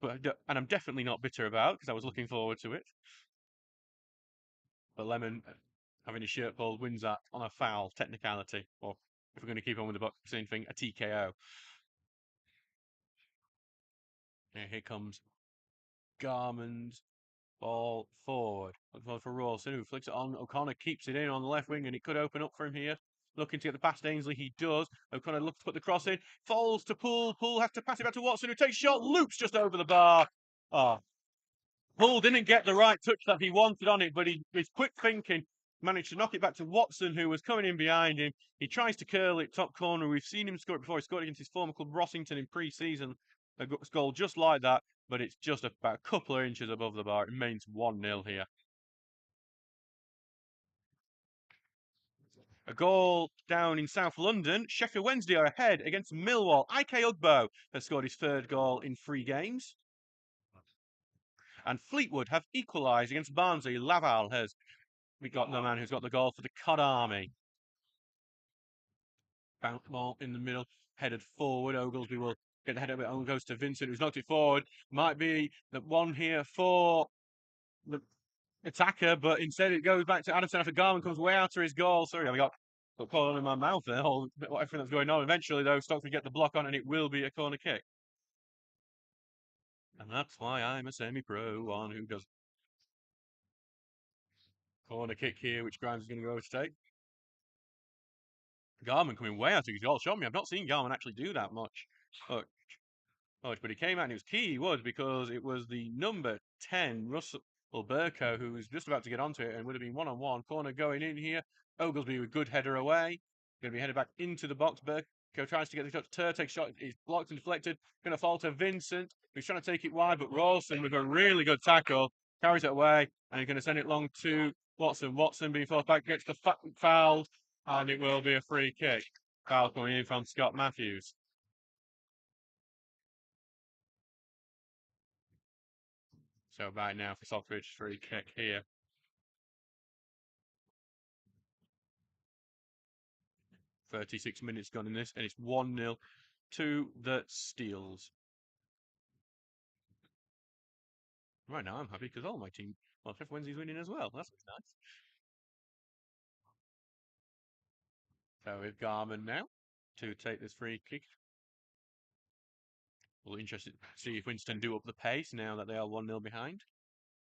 and I'm definitely not bitter about because I was looking forward to it. But Lemon, having his shirt pulled, wins that on a foul technicality, or if we're going to keep on with the boxing thing, a TKO. Here comes Garman's ball forward. Looking for Rawson, who flicks it on. O'Connor keeps it in on the left wing, and it could open up for him here. Looking to get the past Ainsley, he does. O'Connor looks to put the cross in. Falls to Poole. Poole has to pass it back to Watson, who takes a shot, loops just over the bar. Poole didn't get the right touch that he wanted on it, but his quick thinking managed to knock it back to Watson, who was coming in behind him. He tries to curl it top corner. We've seen him score it before. He scored against his former club, Rossington, in pre-season. A goal just like that, but it's just about a couple of inches above the bar. It remains 1-0 here. A goal down in South London. Sheffield Wednesday are ahead against Millwall. Ike Ugbo has scored his 3rd goal in 3 games. And Fleetwood have equalised against Barnsley. Laval we got the man who's got the goal for the Cod Army. Bounce ball in the middle, headed forward. Oglesby will get the head of it. On goes to Vincent, who's knocked it forward. Might be the one here for the attacker, but instead it goes back to Adamson after Garman comes way out of his goal. Sorry, I got caught in my mouth there. Everything that's going on. Eventually, though, Stockbridge get the block on, and it will be a corner kick. And that's why I'm a semi-pro one who does corner kick here, which Grimes is going to go over to take. Garman coming way out of his goal. Shot me. I've not seen Garman actually do that much. But he came out and it was key. He was, because it was the number 10, Russell Burko, who was just about to get onto it and would have been 1-on-1. Corner going in here. Oglesby with good header away. Going to be headed back into the box. Burko tries to get the touch. Tur takes shot. He's blocked and deflected. Going to fall to Vincent, who's trying to take it wide, but Rawson with a really good tackle carries it away, and he's going to send it long to Watson. Watson being forced back, gets the foul, and it will be a free kick. Foul coming in from Scott Matthews. So right now for Stockbridge, free kick here. 36 minutes gone in this, and it's 1-0 to the Steels. Right now I'm happy because all my team, well, Sheffield Wednesday's winning as well. That's nice. So with Garman now to take this free kick. Well, interested to see if Winston do up the pace now that they are 1-0 behind.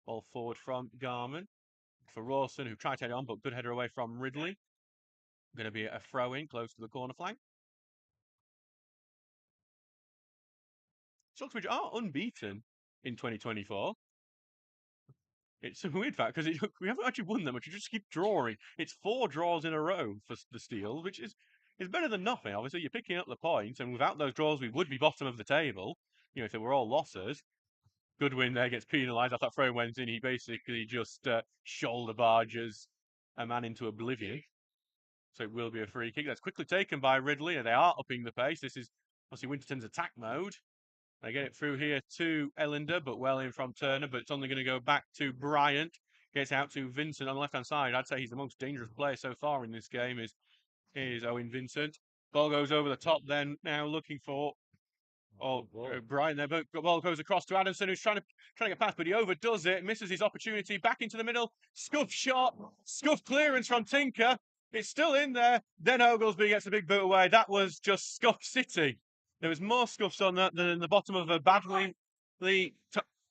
Ball forward from Garman for Rawson, who tried to head on, but good header away from Ridley. Going to be a throw-in close to the corner flag. Stocksbridge are unbeaten in 2024. It's a weird fact because we haven't actually won that much. We just keep drawing. It's 4 draws in a row for the Steels, which is better than nothing. Obviously, you're picking up the points, and without those draws, we would be bottom of the table. You know, if they were all losses. Goodwin there gets penalised. I thought throwing went in. He basically just shoulder barges a man into oblivion. So it will be a free kick. That's quickly taken by Ridley, and they are upping the pace. This is obviously Winterton's attack mode. They get it through here to Ellinder, but well in from Turner, but it's only going to go back to Bryant. Gets out to Vincent on the left-hand side. I'd say he's the most dangerous player so far in this game is Owen Vincent. Ball goes over the top then, now looking for Bryant there, but the ball goes across to Adamson, who's trying to get past, but he overdoes it, misses his opportunity, back into the middle, scuff shot, scuff clearance from Tinker. It's still in there. Then Oglesby gets a big boot away. That was just Scuff City There was more scuffs on that than the bottom of the,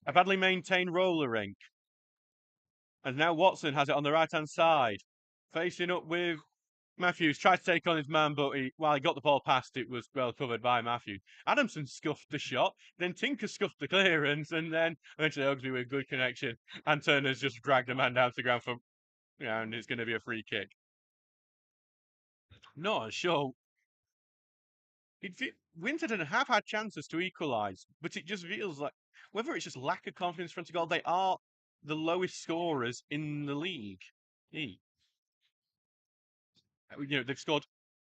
a badly maintained roller rink. And now Watson has it on the right-hand side, facing up with Matthews. Tried to take on his man, but while he got the ball past, it was well covered by Matthews. Adamson scuffed the shot, then Tinker scuffed the clearance, and then eventually Ogsby with good connection. And Turner's just dragged the man down to the ground for, and it's going to be a free kick. Not sure. Winterton have had chances to equalise, but it just feels like whether it's just lack of confidence front of goal, they are the lowest scorers in the league. They've scored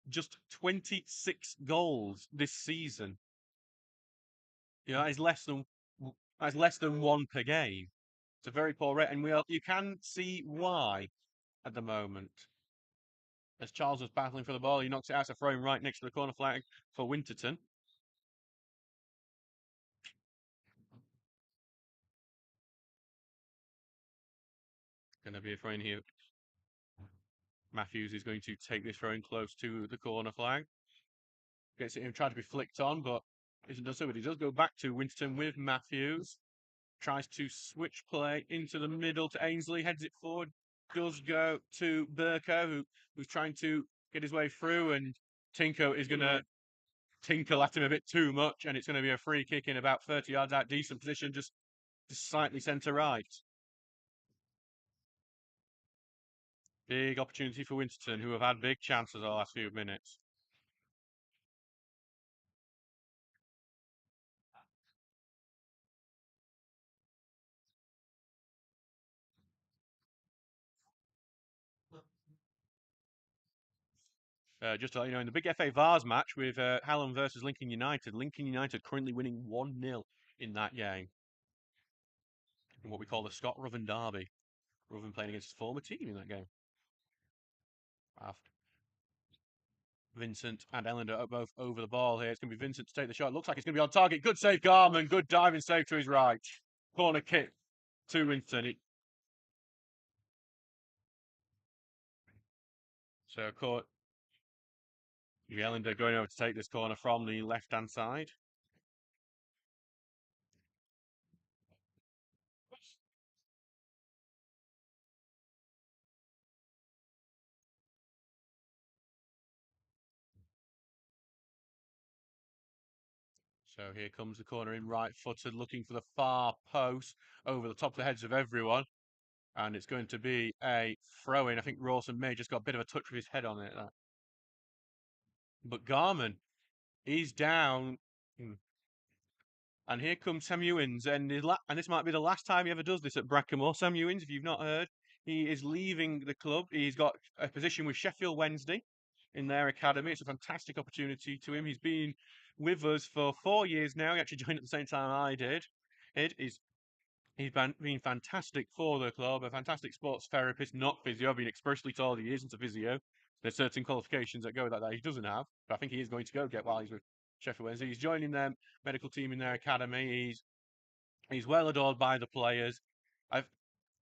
just 26 goals this season. That is less than one per game. It's a very poor rate, and you can see why at the moment. As Charles was battling for the ball, he knocks it out, a throw right next to the corner flag for Winterton. Going to be a throw in here. Matthews is going to take this throw in close to the corner flag. Gets it in, tried to be flicked on, but isn't done so. But he does go back to Winterton with Matthews. Tries to switch play into the middle to Ainsley, heads it forward, does go to Burko, who's trying to get his way through, and Tinko is going to tinkle at him a bit too much, and it's going to be a free kick in about 30 yards out, decent position, just slightly centre right. Big opportunity for Winterton, who have had big chances the last few minutes. Just to let you know, in the big FA Vars match with Hallam versus Lincoln United currently winning 1-0 in that game. In what we call the Scott Ruthven Derby. Ruthven playing against his former team in that game. Vincent and Ellender are both over the ball here. It's going to be Vincent to take the shot. Looks like it's going to be on target. Good save, Garman. Good diving save to his right. Corner kick to Vincent. So, caught Ellender going over to take this corner from the left-hand side. So here comes the corner in right-footed, looking for the far post over the top of the heads of everyone. And it's going to be a throw-in. I think Rawson may just got a bit of a touch with his head on it. But Garman, he's down. And here comes Sam Ewins, and this might be the last time he ever does this at Brackenmore. Sam Ewins, if you've not heard, he is leaving the club. He's got a position with Sheffield Wednesday in their academy. It's a fantastic opportunity to him. He's been with us for 4 years now. He actually joined at the same time I did. He's been fantastic for the club, a fantastic sports therapist, not physio. I've been expressly told he isn't a physio. There's certain qualifications that go with that he doesn't have, but I think he is going to go get while he's with Sheffield Wednesday. He's joining their medical team in their academy. He's well adored by the players.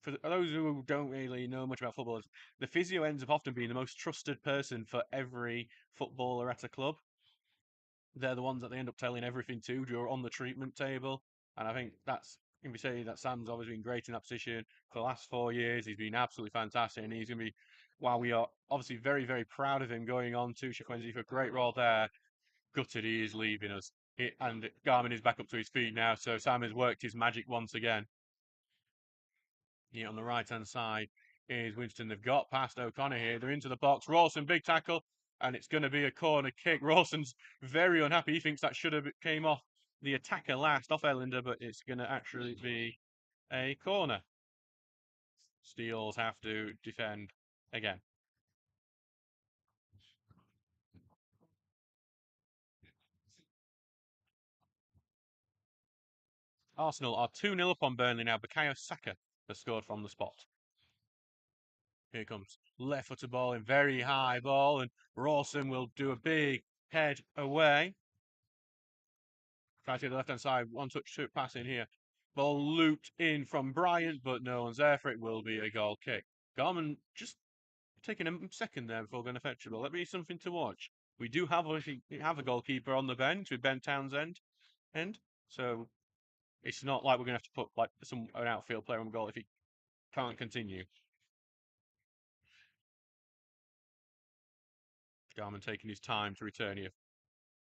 For those who don't really know much about football, the physio ends up often being the most trusted person for every footballer at a club. They're the ones that they end up telling everything to during on the treatment table, and I think that's can be saying that Sam's always been great in that position for the last 4 years. He's been absolutely fantastic, and he's going to be. While we are obviously very, very proud of him going on to Sheffield Wednesday for a great role there, gutted he is leaving us. And Garmin is back up to his feet now, so Sam has worked his magic once again. Here on the right-hand side is Winston. They've got past O'Connor here. They're into the box. Rawson, big tackle, and it's going to be a corner kick. Rawson's very unhappy. He thinks that should have came off the attacker last, off Ellender, but it's going to actually be a corner. Steels have to defend again. Arsenal are 2-0 up on Burnley now. Bukayo Saka has scored from the spot. Here comes left-footed ball in very high ball, and Rawson will do a big head away. Try to get the left-hand side, one touch pass in here. Ball looped in from Bryant, but no one's there for it. Will be a goal kick. Garman just taking a second there before going to fetch the ball. That'd be something to watch. We do have obviously have a goalkeeper on the bench with Ben Townsend, so it's not like we're going to have to put like an outfield player on goal if he can't continue. Garman taking his time to return here.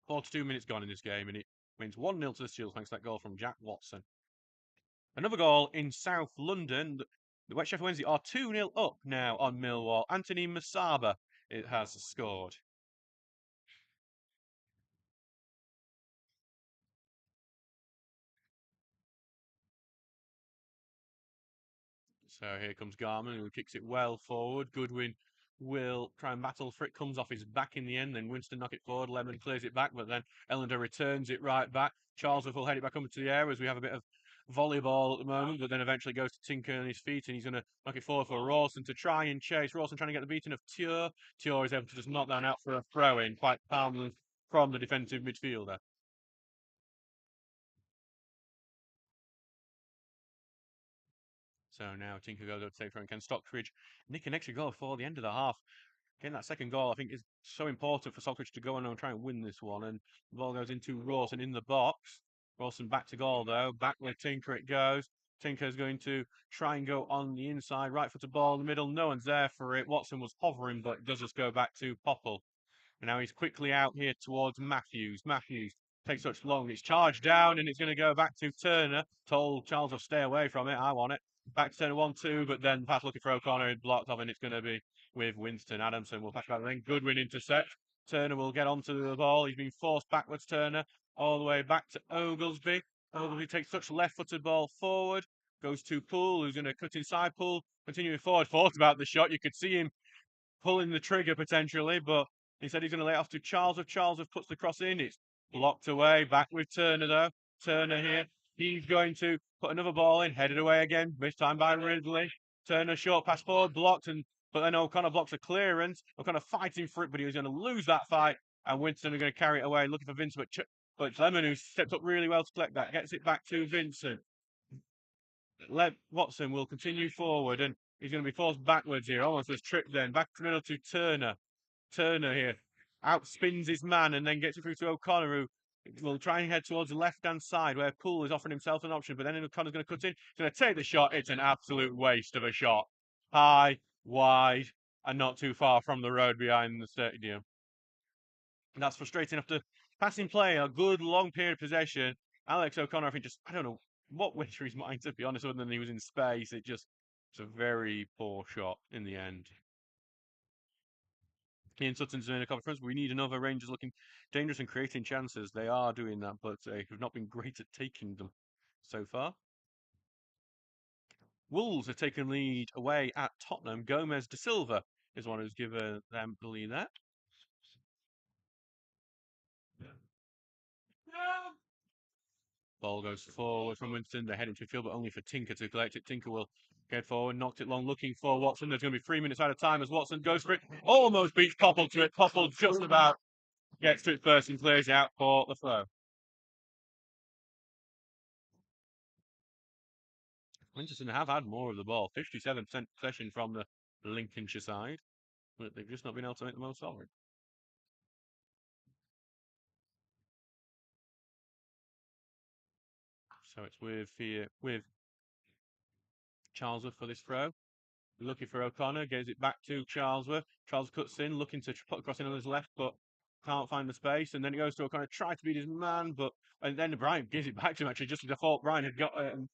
42 minutes gone in this game, and it wins 1-0 to the Steels thanks to that goal from Jack Watson. Another goal in South London. The West Sheffield Wednesday are 2-0 up now on Millwall. Anthony Masaba it has scored. So here comes Garman, who kicks it well forward. Goodwin will try and battle for it. Comes off his back in the end. Then Winston knock it forward. Lemon clears it back, but then Ellender returns it right back. Charles will head it back up into the air as we have a bit of volleyball at the moment, but then eventually goes to Tinker on his feet, and he's going to knock it forward for Rawson to try and chase. Rawson trying to get the beating of Tior. Tior is able to just knock that out for a throw-in quite calmly from the defensive midfielder. So now Tinker goes over to take throw and can Stockbridge nick an extra goal before the end of the half. Getting that second goal, I think, is so important for Stockbridge to go on and try and win this one. And the ball goes into Rawson in the box. Rawson back to goal, though. Back with Tinker it goes. Tinker's going to try and go on the inside. Right foot to ball in the middle. No one's there for it. Watson was hovering, but does just go back to Popple. And now he's quickly out here towards Matthews. Matthews takes such long. It's charged down, and it's going to go back to Turner. Told Charles to stay away from it. I want it. Back to Turner 1-2, but then pass looking for O'Connor. It's blocked off, and it's going to be with Winston. Adamson will pass back. Then Goodwin intercept. Turner will get onto the ball. He's been forced backwards, Turner, all the way back to Oglesby. Oglesby takes such left-footed ball forward. Goes to Poole, who's going to cut inside. Poole continuing forward. Thought about the shot. You could see him pulling the trigger potentially, but he said he's going to lay it off to Charles. If Charles puts the cross in, it's blocked away. Back with Turner, though. Turner here. He's going to put another ball in, headed away again, this time by Ridley. Turner short pass forward, blocked, but then O'Connor blocks a clearance. O'Connor fighting for it, but he was going to lose that fight, and Winston are going to carry it away, looking for Vincent, but it's Lemon who stepped up really well to collect that, gets it back to Vincent. Watson will continue forward, and he's going to be forced backwards here, almost this trip then. Back to middle to Turner. Turner here outspins his man and then gets it through to O'Connor, who will try and head towards the left-hand side where Poole is offering himself an option, but then O'Connor's going to cut in. He's going to take the shot. It's an absolute waste of a shot. High, wide, and not too far from the road behind the stadium. And that's frustrating after passing play, a good long period of possession. Alex O'Connor, I think, I don't know what went through his mind, to be honest, other than he was in space. It's a very poor shot in the end. Ian Sutton's in a conference. We need another Rangers looking dangerous and creating chances. They are doing that, but they have not been great at taking them so far. Wolves have taken lead away at Tottenham. Gomez da Silva is one who's given them the lead there. Ball goes forward from Winston. They head into field, but only for Tinker to collect it. Tinker will get forward, knocked it long, looking for Watson. There's going to be 3 minutes out of time as Watson goes for it. Almost beats Popple to it. Popple just about gets to it first and clears out for the throw. Winterton have had more of the ball. 57% possession from the Lincolnshire side, but they've just not been able to make the most of it. So it's with Charlesworth for this throw. Looking for O'Connor, gives it back to Charlesworth. Charles cuts in, looking to put across in on his left, but can't find the space. And then he goes to O'Connor, try to beat his man, and then Brian gives it back to him actually, just as I thought Brian had got it and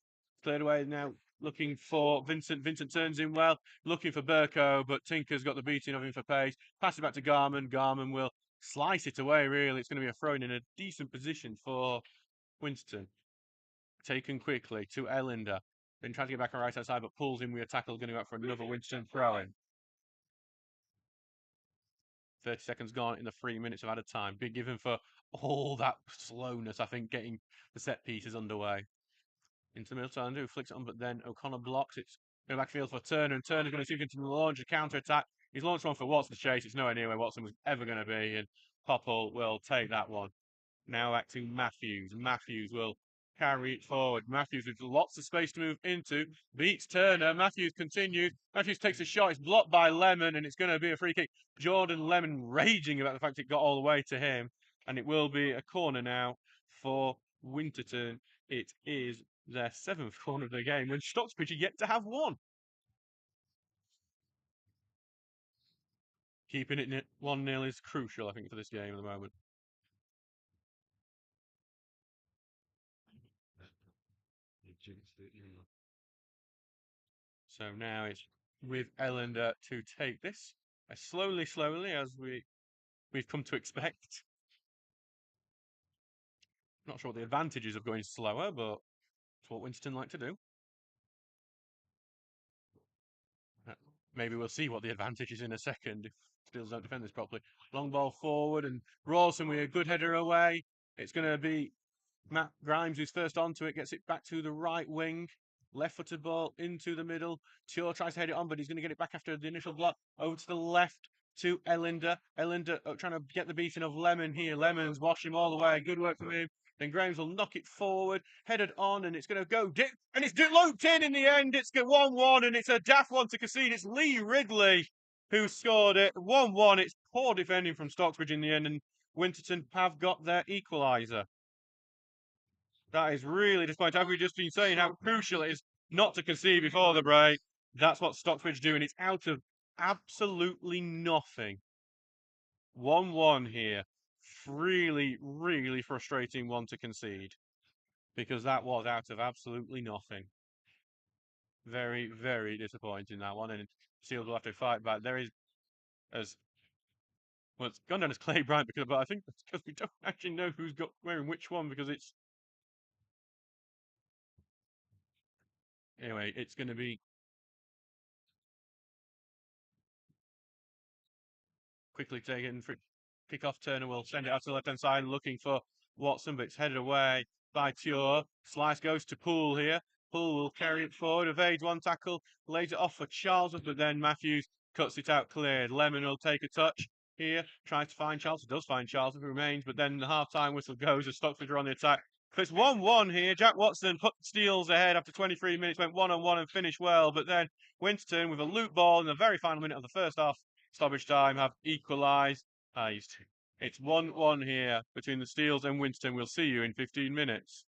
cleared away. Now looking for Vincent. Vincent turns in well, looking for Burko, but Tinker's got the beating of him for pace. Pass it back to Garman. Garman will slice it away, really. It's going to be a throw in a decent position for Winston. Taken quickly to Ellender. Then tries to get back on right hand side, but pulls in with a tackle, going to go out for another Winston throw-in. 30 seconds gone in the 3 minutes of added time. Big given for all that slowness, I think, getting the set pieces underway. Into the middle, Turner flicks it on, but then O'Connor blocks it. Go backfield for Turner, and Turner's going to see if he can launch a counter-attack. He's launched one for Watson's chase. It's nowhere near where Watson was ever going to be, and Popple will take that one. Now back to Matthews. Matthews will carry it forward. Matthews with lots of space to move into, beats Turner. Matthews continues. Matthews takes a shot. It's blocked by Lemon, and it's going to be a free kick. Jordan Lemon raging about the fact it got all the way to him, and it will be a corner now for Winterton. It is their 7th corner of the game when Stocksbridge are yet to have one. Keeping it 1-0 is crucial, I think, for this game at the moment. So now it's with Ellender to take this slowly, as we've come to expect. Not sure what the advantages of going slower, but it's what Winterton like to do. Maybe we'll see what the advantage is in a second if Steels don't defend this properly. Long ball forward, and Rawson with a good header away. It's going to be Matt Grimes who's first onto it, gets it back to the right wing. Left-footed ball into the middle. Teo tries to head it on, but he's going to get it back after the initial block. Over to the left to Ellender. Ellender trying to get the beating of Lemon here. Lemon's washing him all the way. Good work from him. Then Grimes will knock it forward, headed on, and it's going to go dip, and it's looped in the end. It's 1-1, and it's a daft one to concede. It's Lee Ridley who scored it. 1-1. It's poor defending from Stocksbridge in the end, and Winterton have got their equaliser. That is really disappointing. Have we just been saying how crucial it is not to concede before the break? That's what Stocksbridge do, and it's out of absolutely nothing. 1-1 here. Really, really frustrating one to concede, because that was out of absolutely nothing. Very, very disappointing, that one, and Seals will have to fight back. There is, as well, it's gone down as Clay Bryant, but I think that's because we don't actually know who's got wearing which one, because it's... Anyway, it's going to be quickly taken. Kick off. Turner will send it out to the left-hand side, looking for Watson, but it's headed away by Teo. Slice goes to Poole here. Poole will carry it forward, evades one tackle, lays it off for Charles, but then Matthews cuts it out cleared. Lemon will take a touch here, tries to find Charles. Does find Charles, who remains, but then the half-time whistle goes as Stocksbridge are on the attack. So it's 1-1 here. Jack Watson put Steels ahead after 23 minutes, went 1-on-1 and finished well, but then Winterton with a loop ball in the very final minute of the first half, stoppage time, have equalised. It's 1-1 here between the Steels and Winterton. We'll see you in 15 minutes.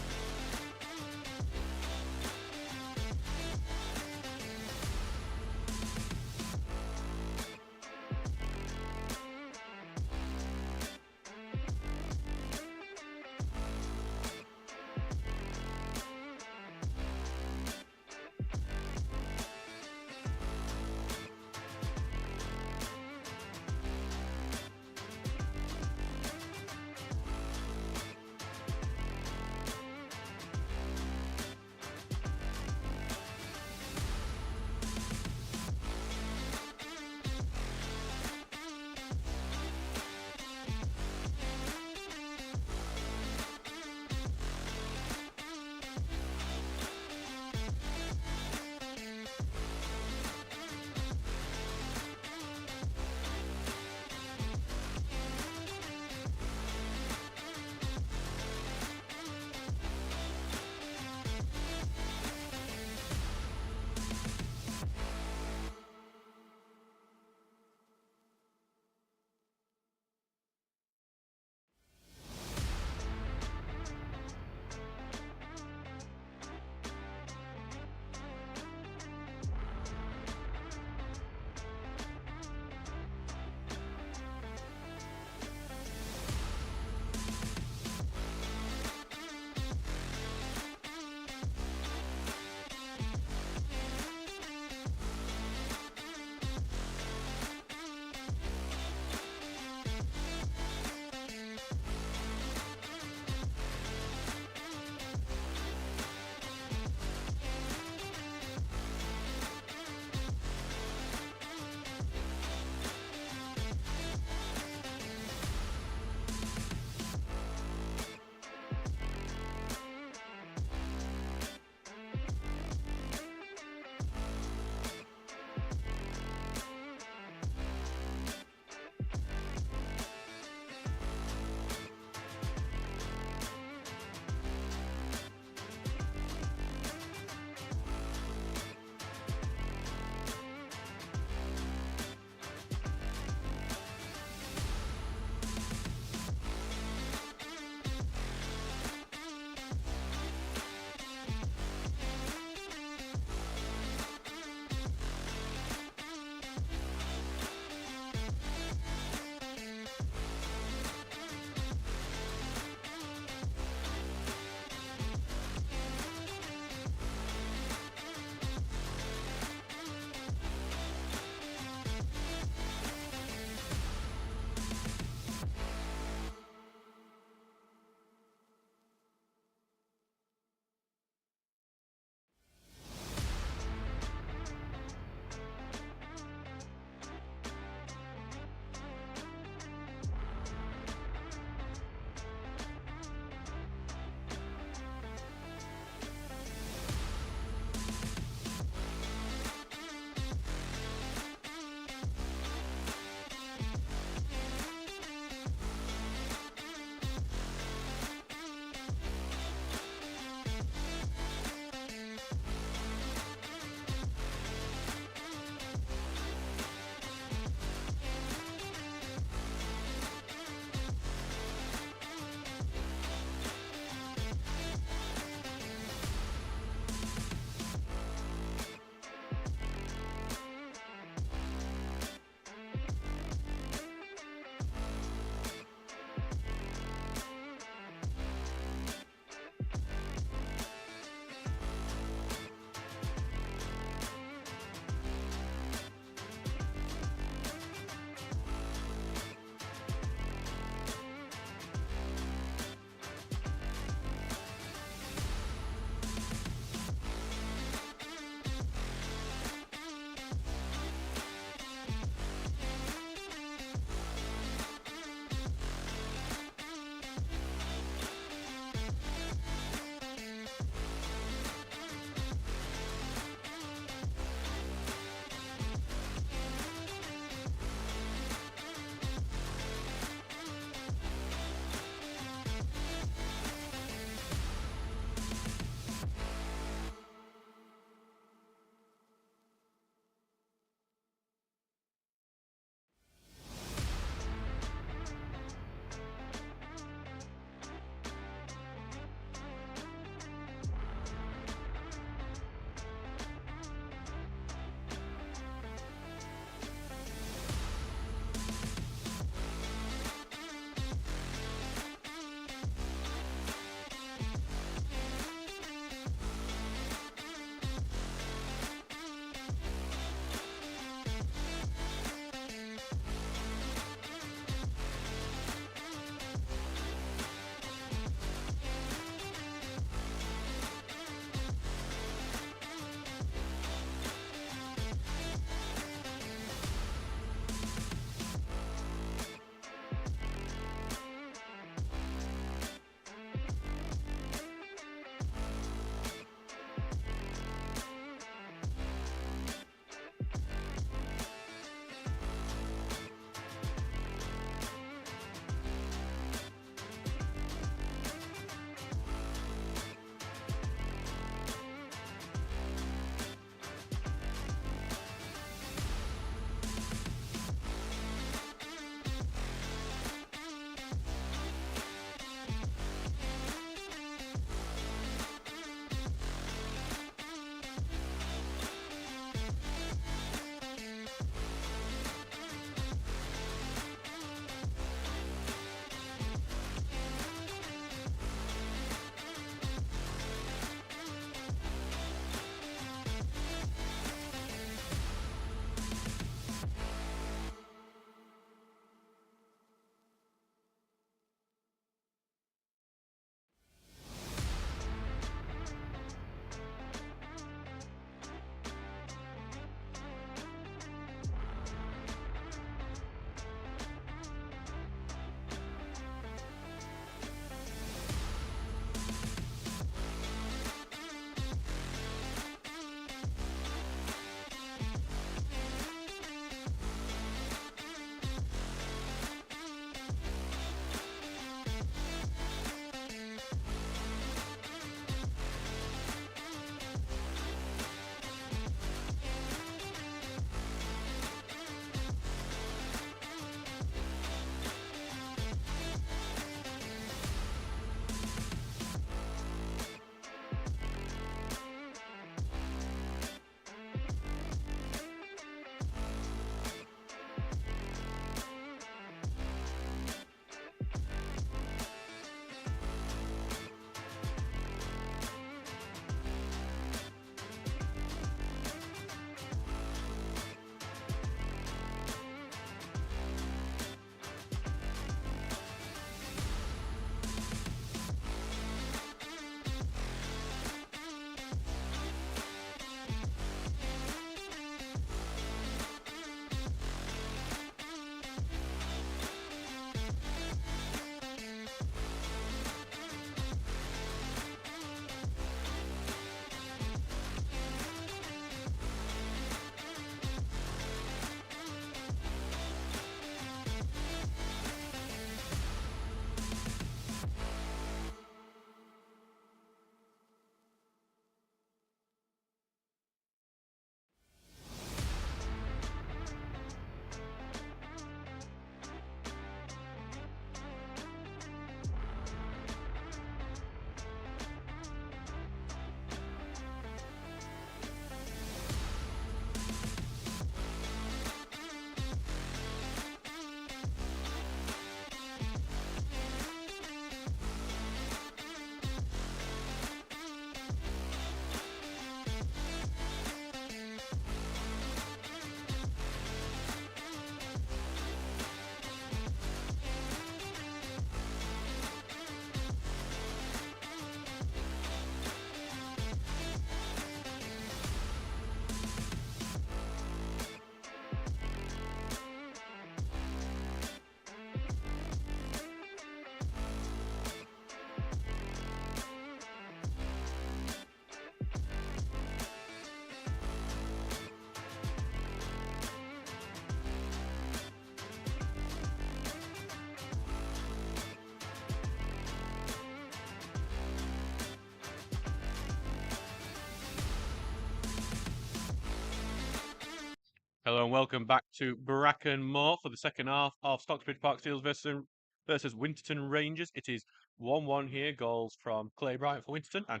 Hello and welcome back to Bracken Moor for the second half of Stocksbridge Park Steels versus Winterton Rangers. It is 1-1 here. Goals from Clay Bryant for Winterton and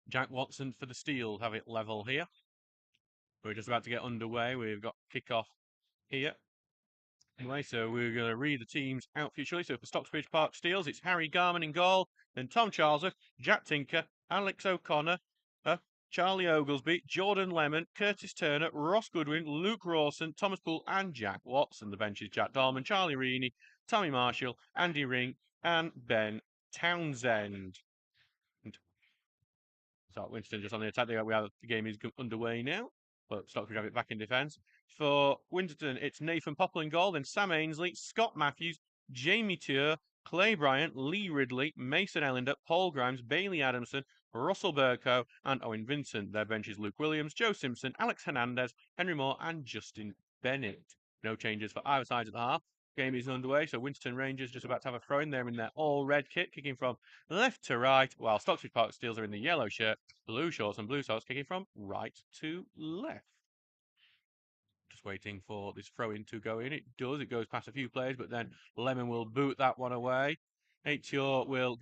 Jack Watson for the Steel have it level here. We're just about to get underway. We've got kick-off here. Anyway, so we're going to read the teams out for you shortly. So for Stocksbridge Park Steels, it's Harry Garman in goal, then Tom Charlesworth, Jack Tinker, Alex O'Connor, Charlie Oglesby, Jordan Lemon, Curtis Turner, Ross Goodwin, Luke Rawson, Thomas Poole, and Jack Watson. The bench is Jack Dahlman, Charlie Reaney, Tommy Marshall, Andy Ring, and Ben Townsend. So Winston just on the attack. The game is underway now, but Stockbridge have it back in defence. For Winterton, it's Nathan Popple in goal, then Sam Ainsley, Scott Matthews, Jamie Tuer, Clay Bryant, Lee Ridley, Mason Ellender, Paul Grimes, Bailey Adamson, Russell Burko, and Owen Vincent. Their bench is Luke Williams, Joe Simpson, Alex Hernandez, Henry Moore, and Justin Bennett. No changes for either side at the half. Game is underway, so Winterton Rangers just about to have a throw in. They're in their all-red kit, kicking from left to right, while Stocksbridge Park Steels are in the yellow shirt, blue shorts and blue socks, kicking from right to left. Just waiting for this throw-in to go in. It does. It goes past a few players, but then Lemon will boot that one away. Pure will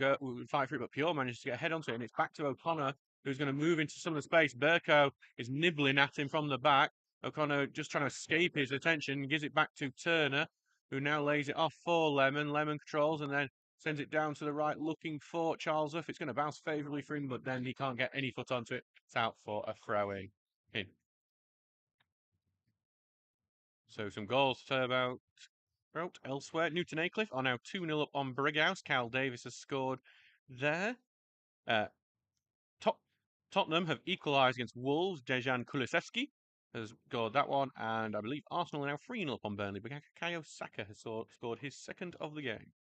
fight for it, but Pure manages to get a head onto it, and it's back to O'Connor, who's going to move into some of the space. Burko is nibbling at him from the back. O'Connor just trying to escape his attention, gives it back to Turner, who now lays it off for Lemon. Lemon controls and then sends it down to the right, looking for Charlesworth. It's going to bounce favourably for him, but then he can't get any foot onto it. It's out for a throw-in. So some goals about elsewhere. Newton Aycliffe are now 2-0 up on Brighouse. Cal Davis has scored there. Tottenham have equalised against Wolves. Dejan Kulusevski has scored that one. And I believe Arsenal are now 3-0 up on Burnley. Bukayo Saka has scored his second of the game.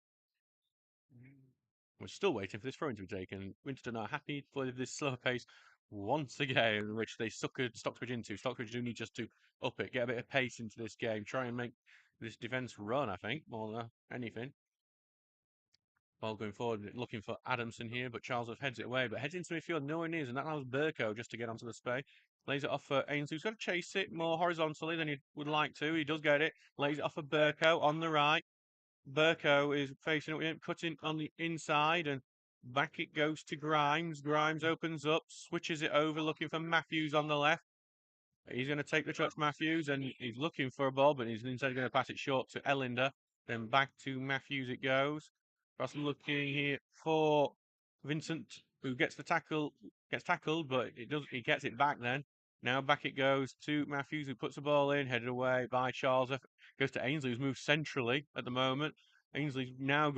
We're still waiting for this throw-in to be taken. Winterton are happy for this slower pace once again, which they suckered Stocksbridge into. Stocksbridge do need just to up it, get a bit of pace into this game, try and make this defence run, I think, more than anything. While going forward, looking for Adamson here, but Charlesworth heads it away, but heads into midfield, nowhere near, and that allows Burko just to get onto the space. Lays it off for Ainsley, who's got to chase it more horizontally than he would like to. He does get it. Lays it off for Burko on the right. Burko is facing it, cutting on the inside, and back it goes to Grimes. Grimes opens up, switches it over, looking for Matthews on the left. He's going to take the touch, Matthews, and he's looking for a ball, but he's instead going to pass it short to Ellender. Then back to Matthews it goes. Ross looking here for Vincent, who gets tackled, but he gets it back then. Now back it goes to Matthews, who puts the ball in, headed away by Charlesworth. Goes to Ainsley, who's moved centrally at the moment. Ainsley's now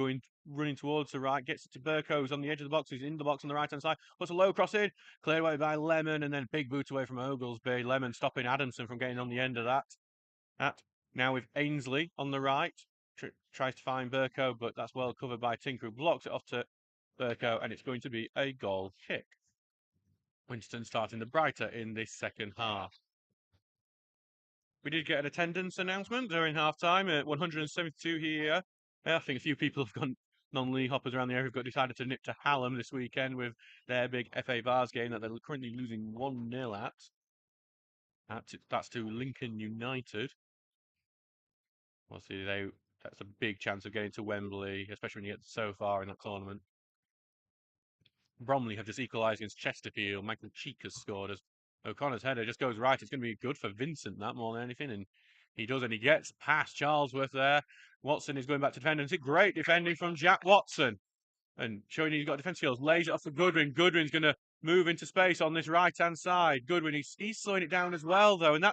running towards the right, gets it to Burko, who's on the edge of the box. He's in the box on the right-hand side. Puts a low cross in, cleared away by Lemon, and then big boot away from Oglesby. Lemon stopping Adamson from getting on the end of that. Now with Ainsley on the right. Tries to find Burko, but that's well covered by Tinker, who blocks it off to Burko, and it's going to be a goal kick. Winston starting the brighter in this second half. We did get an attendance announcement during half-time at 172 here. I think a few people have gone non-league hoppers around the area have decided to nip to Hallam this weekend with their big FA Vars game that they're currently losing 1-0 at. That's to Lincoln United. We'll see, that's a big chance of getting to Wembley, especially when you get so far in that tournament. Bromley have just equalised against Chesterfield. Michael Cheek has scored as O'Connor's header just goes right. It's going to be good for Vincent, that more than anything. And he does, and he gets past Charlesworth there. Watson is going back to defend, and it's great defending from Jack Watson. And showing he's got defence skills. Lays it off for Goodwin. Goodwin's going to move into space on this right-hand side. Goodwin, he's slowing it down as well, though. And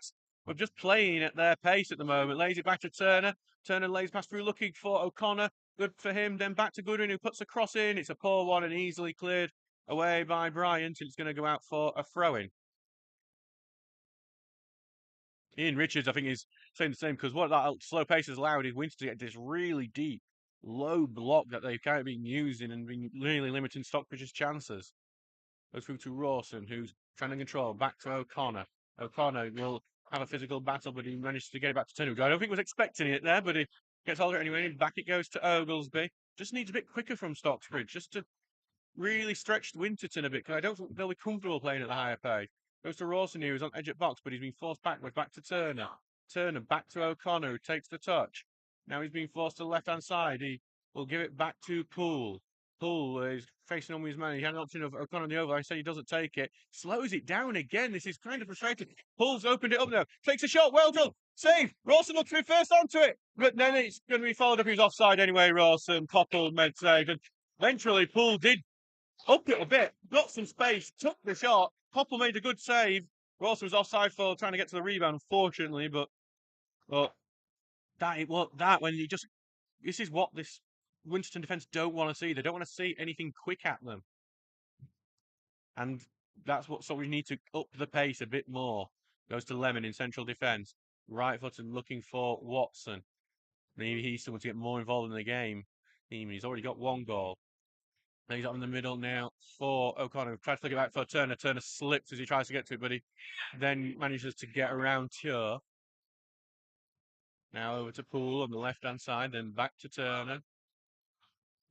we're just playing at their pace at the moment. Lays it back to Turner. Turner lays pass through, looking for O'Connor. Good for him. Then back to Goodwin, who puts a cross in. It's a poor one and easily cleared away by Bryant. It's going to go out for a throw-in. Ian Richards, I think, is saying the same, because what that slow pace has allowed is Winston to get this really deep, low block that they've kind of been using and been really limiting Stockbridge's chances. Goes through to Rawson, who's trying to control. Back to O'Connor. O'Connor will have a physical battle, but he manages to get it back to Turner. I don't think he was expecting it there, but he gets hold of it anyway. Back it goes to Oglesby. Just needs a bit quicker from Stocksbridge, just to really stretch Winterton a bit, because I don't think they'll be comfortable playing at the higher pace. Goes to Rawson, who's on edge at box, but he's been forced backwards, back to Turner. Turner back to O'Connor, who takes the touch. Now he's being forced to the left-hand side. He will give it back to Poole. Poole is facing on with his man. He had an option of O'Connor on the over. I say he doesn't take it. Slows it down again. This is kind of frustrating. Poole's opened it up now. Takes a shot. Well done. Save. Rawson looks to be first onto it. But then it's going to be followed up. He's offside anyway, Rawson. Popple made save. And eventually Poole did up it a bit. Got some space. Took the shot. Popple made a good save. Rawson was offside for trying to get to the rebound, unfortunately. But that when you just this is what this Winterton defence don't want to see. They don't want to see anything quick at them. And that's what, so we need to up the pace a bit more. Goes to Lemon in central defence. Right footed looking for Watson. Maybe he's someone to get more involved in the game. He's already got one goal. He's up in the middle now for O'Connor. Tried to flick it back for Turner. Turner slips as he tries to get to it, but he then manages to get around Tjur. Now over to Poole on the left-hand side, then back to Turner.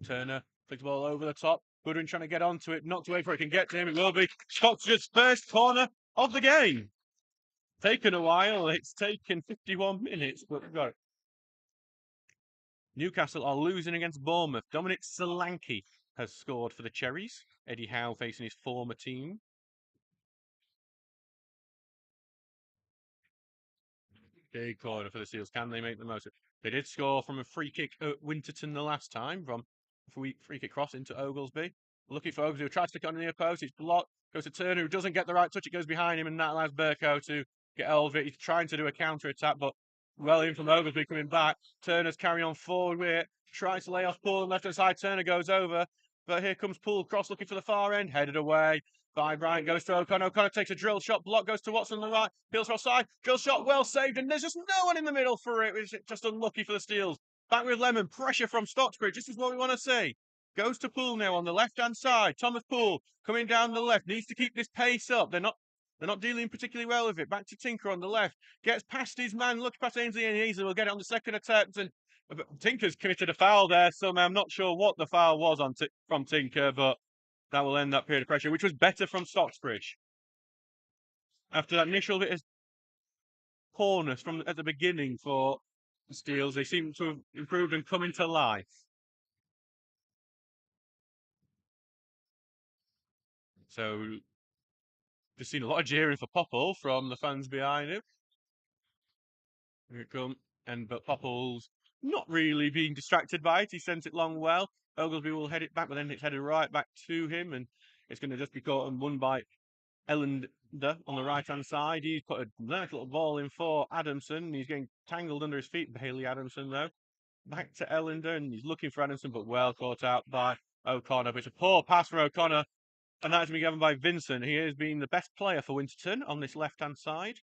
Turner flicks the ball over the top. Goodwin trying to get onto it, knocked away before it can get to him. It will be Stocksbridge's first corner of the game. Taken a while. It's taken 51 minutes, but we've got it. Newcastle are losing against Bournemouth. Dominic Solanke has scored for the Cherries. Eddie Howe facing his former team. Big corner for the Seals. Can they make the most of it? They did score from a free kick at Winterton the last time, from free kick cross into Oglesby. Looking for Oglesby, who tries to stick it on the near post. It's blocked. Goes to Turner, who doesn't get the right touch. It goes behind him, and that allows Burko to get over it. He's trying to do a counter attack, but well in from Oglesby coming back. Turner's carrying on forward with it. Tries to lay off Poole on the left-hand side. Turner goes over, but here comes Poole cross looking for the far end. Headed away by Bryant, goes to O'Connor. O'Connor takes a drill shot. Block goes to Watson on the right. Peels for offside. Drill shot well saved, and there's just no one in the middle for it. It's just unlucky for the Steels. Back with Lemon. Pressure from Stocksbridge. This is what we want to see. Goes to Poole now on the left-hand side. Thomas Poole coming down the left. Needs to keep this pace up. They're not dealing particularly well with it. Back to Tinker on the left. Gets past his man. Looks past Ainsley, and Ainsley will get it on the second attempt. And Tinker's committed a foul there. So I'm not sure what the foul was from Tinker, but that will end that period of pressure, which was better from Stocksbridge. After that initial bit of poorness from at the beginning for the Steels, they seem to have improved and come into life. So just seen a lot of jeering for Popple from the fans behind him. Here it comes, but Popple's not really being distracted by it. He sends it long well. Oglesby will head it back, but then it's headed right back to him, and it's going to just be caught and won by Ellender on the right-hand side. He's put a nice little ball in for Adamson. He's getting tangled under his feet. Bailey Adamson, though. Back to Ellender, and he's looking for Adamson, but well caught out by O'Connor. But it's a poor pass from O'Connor, and that's been given by Vincent. He has been the best player for Winterton on this left-hand side.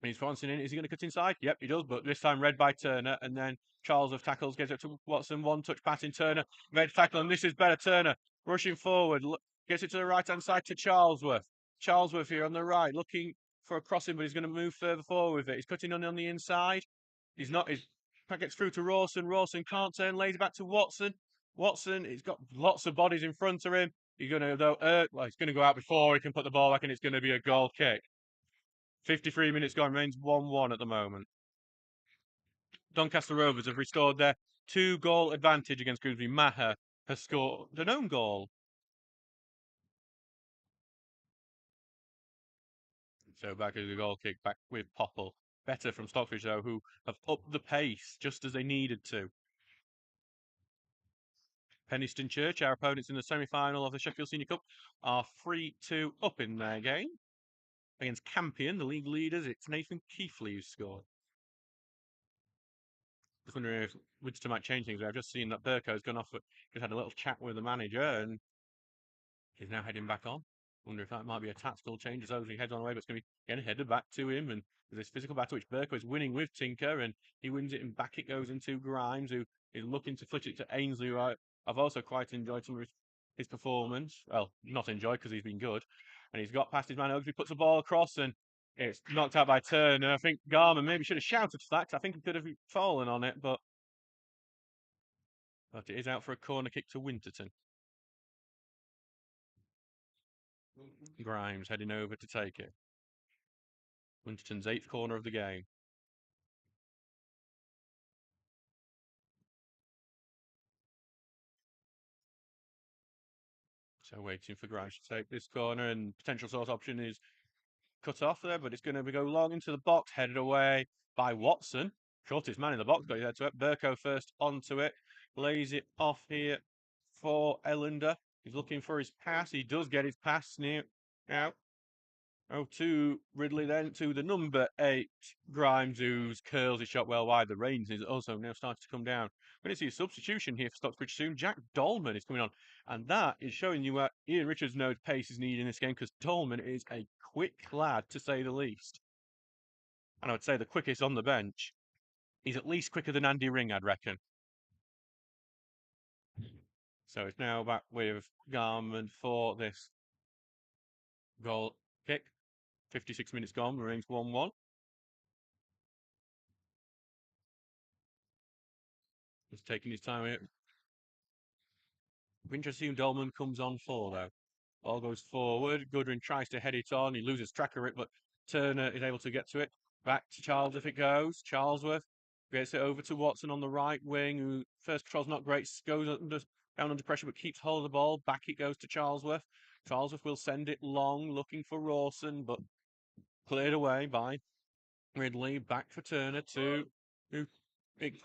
And he's crossing in. Is he going to cut inside? Yep, he does, but this time read by Turner, and then Charles of tackles, gets it to Watson. One touch pass in Turner. Red tackle, and this is better. Turner rushing forward. Gets it to the right-hand side to Charlesworth. Charlesworth here on the right, looking for a crossing, but he's going to move further forward with it. He's cutting on the inside. He's not. His pack gets through to Rawson. Rawson can't turn. Lays back to Watson. Watson, he's got lots of bodies in front of him. He's going to he's going to go out before he can put the ball back, and it's going to be a goal kick. 53 minutes gone. Remains 1-1 at the moment. Doncaster Rovers have restored their 2-goal advantage against Grimsby. Maher has scored an own goal. So back as a goal kick, back with Popple. Better from Stockbridge, though, who have upped the pace just as they needed to. Penistone Church, our opponents in the semi-final of the Sheffield Senior Cup, are 3-2 up in their game. Against Campion, the league leaders, it's Nathan Keithley who's scored. Just wondering if Winterton might change things. I've just seen that Burko's gone off, just had a little chat with the manager, and he's now heading back on. Wonder if that might be a tactical change as he heads on away, but it's going to be again headed back to him. And there's this physical battle which Burko is winning with Tinker, and he wins it, and back it goes into Grimes, who is looking to flick it to Ainsley, who I've also quite enjoyed some of his performance. Well, not enjoyed because he's been good. And he's got past his man. Oglesby puts the ball across, and it's knocked out by Turner. I think Garman maybe should have shouted for that, because I think he could have fallen on it, but it is out for a corner kick to Winterton. Grimes heading over to take it. Winterton's 8th corner of the game. So waiting for Grimes to take this corner, and potential source option is cut off there, but it's going to go long into the box, headed away by Watson. Shortest man in the box, got his head to it. Burko first onto it, lays it off here for Ellender. He's looking for his pass. He does get his pass near out. Oh, to Ridley then, to the number 8, Grimes, who's curls his shot well wide. The rain is also now starting to come down. We're going to see a substitution here for Stocksbridge soon. Jack Dolman is coming on, and that is showing you what Ian Richards knows pace is needed in this game, because Dolman is a quick lad, to say the least. And I would say the quickest on the bench. He's at least quicker than Andy Ring, I'd reckon. So it's now back with Garman for this goal kick. 56 minutes gone, remains 1-1. He's taking his time here. Interesting, Dolman comes on for, though. Ball goes forward. Goodwin tries to head it on. He loses track of it, but Turner is able to get to it. Back to Charles if it goes. Charlesworth gets it over to Watson on the right wing, who first control's not great, goes down under pressure, but keeps hold of the ball. Back it goes to Charlesworth. Charlesworth will send it long, looking for Rawson, but cleared away by Ridley. Back for Turner to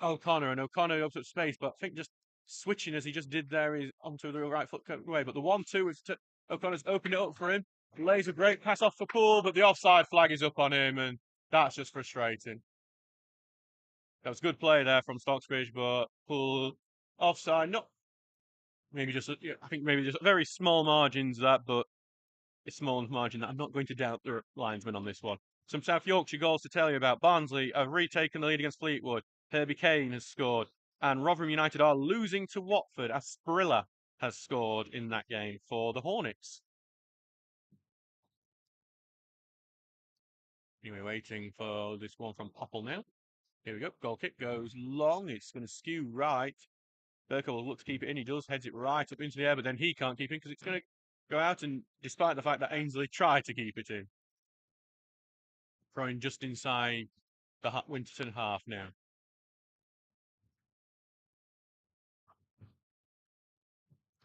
O'Connor, and O'Connor opens up space, but I think just switching as he just did there is onto the right foot away. But the 1-2 is O'Connor's opened it up for him. Lays a great pass off for Poole, but the offside flag is up on him, and that's just frustrating. That was good play there from Stocksbridge, but Poole offside. Not maybe just I think maybe just very small margins that, but a small margin that I'm not going to doubt the linesman on this one. Some South Yorkshire goals to tell you about. Barnsley have retaken the lead against Fleetwood. Herbie Kane has scored. And Rotherham United are losing to Watford as Sprilla has scored in that game for the Hornets. Anyway, waiting for this one from Popple now. Here we go. Goal kick goes long. It's going to skew right. Burko will look to keep it in. He does. Heads it right up into the air, but then he can't keep it because it's going to go out. And despite the fact that Ainsley tried to keep it in, throwing just inside the Winterton half now.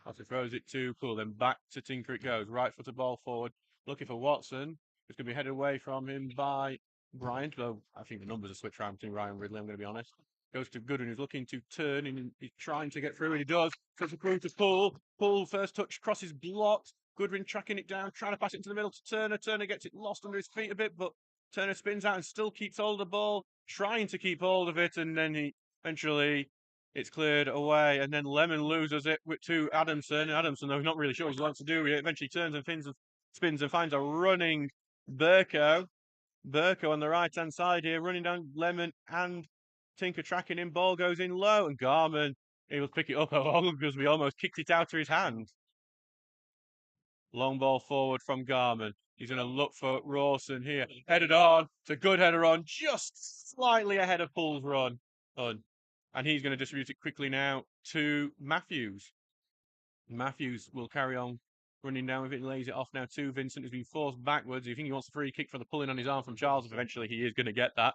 As he throws it to Poole, then back to Tinker it goes. Right footed ball forward, looking for Watson. It's going to be headed away from him by Bryant, though I think the numbers are switched around between Ryan and Ridley, I'm going to be honest. Goes to Goodwin, who's looking to turn, and he's trying to get through, and he does. Cuts it through to Poole. Poole, first touch, crosses blocked. Goodwin tracking it down, trying to pass it into the middle to Turner. Turner gets it lost under his feet a bit, but Turner spins out and still keeps hold of the ball, trying to keep hold of it, and then he eventually it's cleared away, and then Lemon loses it to Adamson. Adamson, though, he's not really sure what he wants to do. He eventually turns and spins and finds a running Burko. Burko on the right-hand side here, running down Lemon and Tinker tracking him. Ball goes in low, and Garman, he will pick it up because we almost kicked it out of his hand. Long ball forward from Garman. He's going to look for Rawson here. Headed on. It's a good header on, just slightly ahead of Poole's run. And he's going to distribute it quickly now to Matthews. Matthews will carry on running down with it and lays it off now to Vincent, who's been forced backwards. You think he wants a free kick for the pulling on his arm from Charles? Eventually, he is going to get that.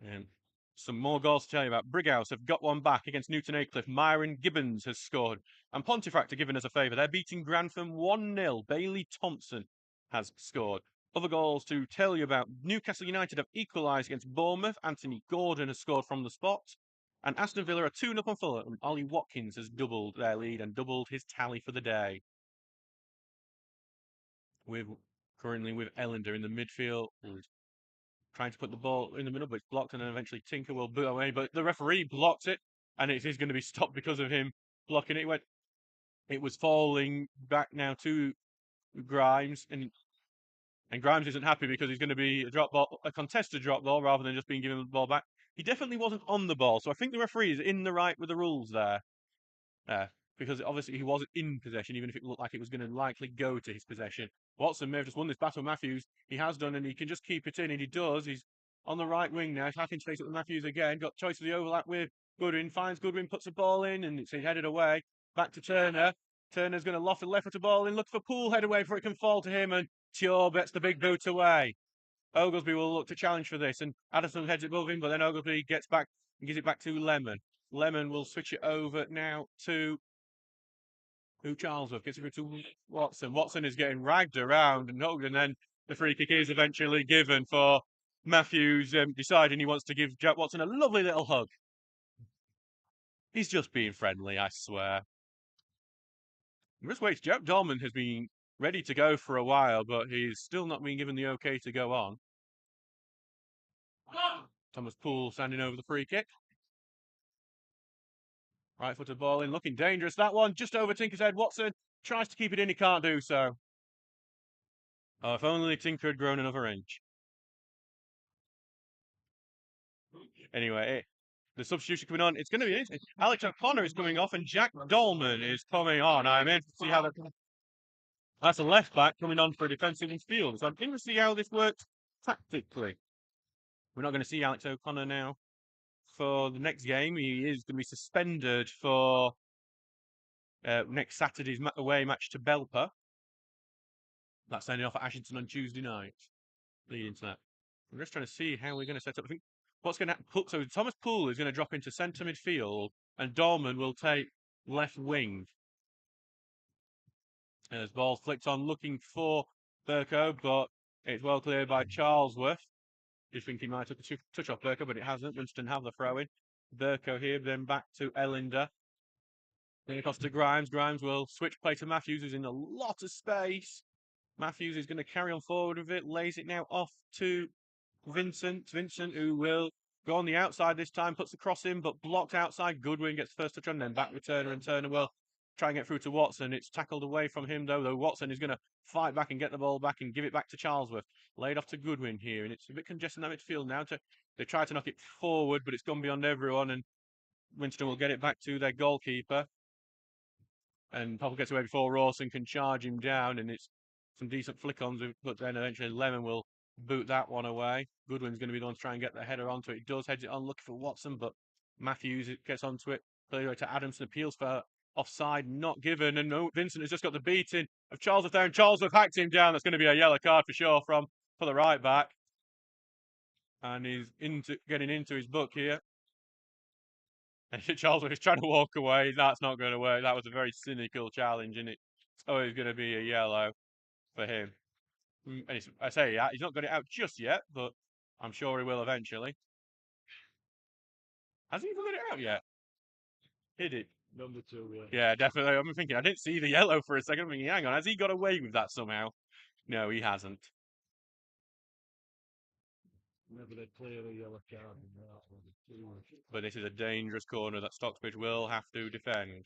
And some more goals to tell you about. Brighouse have got one back against Newton Aycliffe. Myron Gibbons has scored. And Pontefract are giving us a favour. They're beating Grantham 1-0. Bailey Thompson has scored. Other goals to tell you about. Newcastle United have equalised against Bournemouth. Anthony Gordon has scored from the spot. And Aston Villa are 2-0 on Fulham. And Ollie Watkins has doubled their lead and doubled his tally for the day. Currently with Ellender in the midfield, trying to put the ball in the middle, but it's blocked, and then eventually Tinker will boot away. But the referee blocked it, and it is going to be stopped because of him blocking it. It was falling back now to Grimes, and Grimes isn't happy because he's going to be a contested drop ball rather than just being given the ball back. He definitely wasn't on the ball, so I think the referee is in the right with the rules there. Because obviously he wasn't in possession, even if it looked like it was going to likely go to his possession. Watson may have just won this battle with Matthews. He has done, and he can just keep it in, and he does. He's on the right wing now. He's having to face up with Matthews again. Got choice of the overlap with Goodwin. Finds Goodwin, puts the ball in, and it's headed away. Back to Turner. Turner's going to loft the left foot ball in. Look for Poole, head away before it can fall to him, and Tjor gets the big boot away. Oglesby will look to challenge for this, and Addison heads it above him, but then Oglesby gets back and gives it back to Lemon. Lemon will switch it over now to Charlesworth. Gets it to Watson. Watson is getting ragged around, and then the free kick is eventually given for Matthews deciding he wants to give Jack Watson a lovely little hug. He's just being friendly, I swear. Just wait, Jack Dolman has been ready to go for a while, but he's still not been given the okay to go on. Thomas Poole standing over the free kick. Right-footed ball in, looking dangerous. That one just over Tinker's head. Watson tries to keep it in, he can't do so. Oh, if only Tinker had grown another inch. Anyway, the substitution coming on. It's going to be interesting. Alex O'Connor is coming off, and Jack Dolman is coming on. I'm in to see how that's a left back coming on for a defensive midfield. So I'm in to see how this works tactically. We're not going to see Alex O'Connor now for the next game. He is going to be suspended for next Saturday's away match to Belper. That's sending off at Ashington on Tuesday night. Leading to that. I'm just trying to see how we're going to set up. I think what's going to happen. So Thomas Poole is going to drop into centre midfield, and Dolman will take left wing. As ball flicked on, looking for Burko, but it's well cleared by Charlesworth. Just think he might have took a touch off Burko, but it hasn't. Winterton have the throw in. Burko here, then back to Ellinder. Then across to Grimes. Grimes will switch play to Matthews, who's in a lot of space. Matthews is going to carry on forward with it, lays it now off to Vincent. Vincent, who will go on the outside this time, puts the cross in, but blocked outside. Goodwin gets the first touch on, then back with Turner, and Turner will try and get through to Watson. It's tackled away from him, though Watson is going to fight back and get the ball back and give it back to Charlesworth. Laid off to Goodwin here, and it's a bit congested in that midfield now. They try to knock it forward, but it's gone beyond everyone, and Winterton will get it back to their goalkeeper. And Popple gets away before Rawson can charge him down, and it's some decent flick-ons, but then eventually Lemon will boot that one away. Goodwin's going to be the one to try and get the header onto it. He does head it on, looking for Watson, but Matthews gets onto it. Clearly to Adamson, appeals for offside, not given, and Vincent has just got the beating of Charlesworth there, and Charlesworth hacked him down. That's going to be a yellow card for sure for the right back. And he's getting into his book here. And Charlesworth is trying to walk away. That's not going to work. That was a very cynical challenge, and it's always going to be a yellow for him. And I say he's not got it out just yet, but I'm sure he will eventually. Has he even got it out yet? Did it? Number 2, yeah. Yeah, definitely. I'm thinking, I didn't see the yellow for a second. I'm thinking, hang on, has he got away with that somehow? No, he hasn't. Never they clear a yellow card in that one. But this is a dangerous corner that Stocksbridge will have to defend.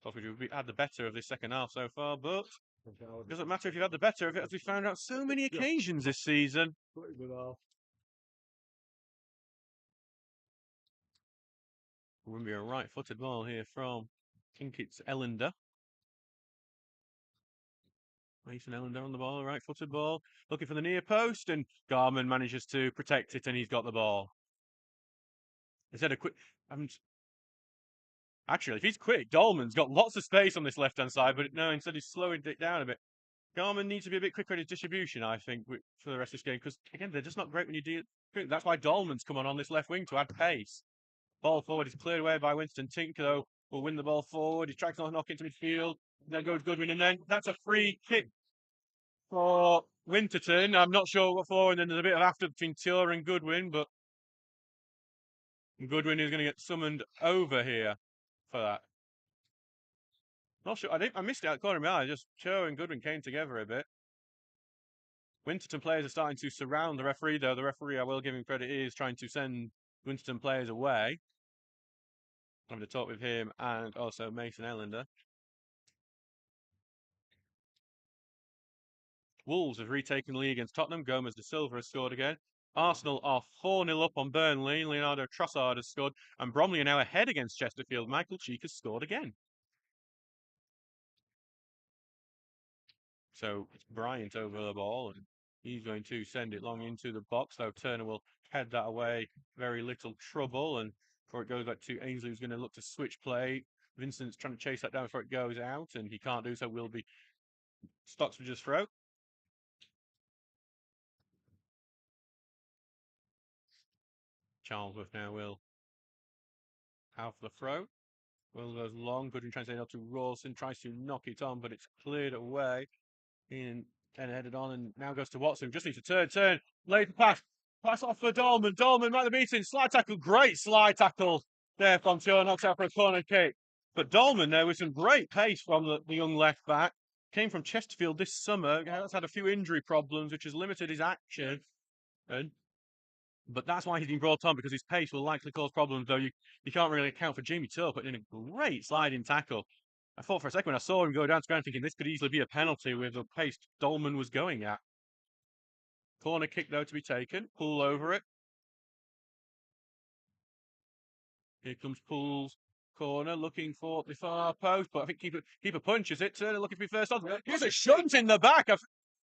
Stocksbridge have had the better of this second half so far, but it doesn't matter if you've had the better of it, as we found out so many occasions this season. Pretty good half. Will be a right-footed ball here from, I think it's Ellinder. Mason Ellinder on the ball, right-footed ball, looking for the near post, and Garman manages to protect it, and he's got the ball. Instead of quick, actually, if he's quick, Dolman's got lots of space on this left-hand side, but no, instead he's slowing it down a bit. Garman needs to be a bit quicker in his distribution, I think, for the rest of this game, because, again, they're just not great when you deal. That's why Dolman's come on this left wing to add pace. Ball forward is cleared away by Winston. Tinker, though, will win the ball forward. He tries to knock into midfield. Then goes Goodwin, and then that's a free kick for Winterton. I'm not sure what for, and then there's a bit of after between Tjor and Goodwin, but Goodwin is going to get summoned over here for that. Not sure. I missed it out of the corner of my eye. Just Tjor and Goodwin came together a bit. Winterton players are starting to surround the referee, though. The referee, I will give him credit, is trying to send Winterton players away. I'm going to talk with him and also Mason Ellinder. Wolves have retaken the lead against Tottenham. Gomez de Silva has scored again. Arsenal are 4-0 up on Burnley. Leonardo Trossard has scored. And Bromley are now ahead against Chesterfield. Michael Cheek has scored again. So it's Bryant over the ball, and he's going to send it long into the box, though Turner will head that away. Very little trouble, and before it goes back to Ainsley, who's going to look to switch play. Vincent's trying to chase that down before it goes out, and he can't do so. Will be Stocksbridge's throw. Charlesworth now will have the throw. Will goes long. Goodwin tries to head up to Rawson, tries to knock it on, but it's cleared away. And headed on, and now goes to Watson. Just needs to turn. Late pass. Pass off for Dolman. Dolman right the beating. Slide tackle. Great slide tackle there from Teo. Knocks out for a corner kick. But Dolman there with some great pace from the young left back. Came from Chesterfield this summer. Has had a few injury problems, which has limited his action. But that's why he's been brought on, because his pace will likely cause problems, though you can't really account for Jamie Toe putting in a great sliding tackle. I thought for a second when I saw him go down to ground thinking this could easily be a penalty with the pace Dolman was going at. Corner kick, though, to be taken. Poole over it. Here comes Poole's corner, looking for the far post, but I think keeper punches it. Turner looking for first on. Here's a shunt in the back.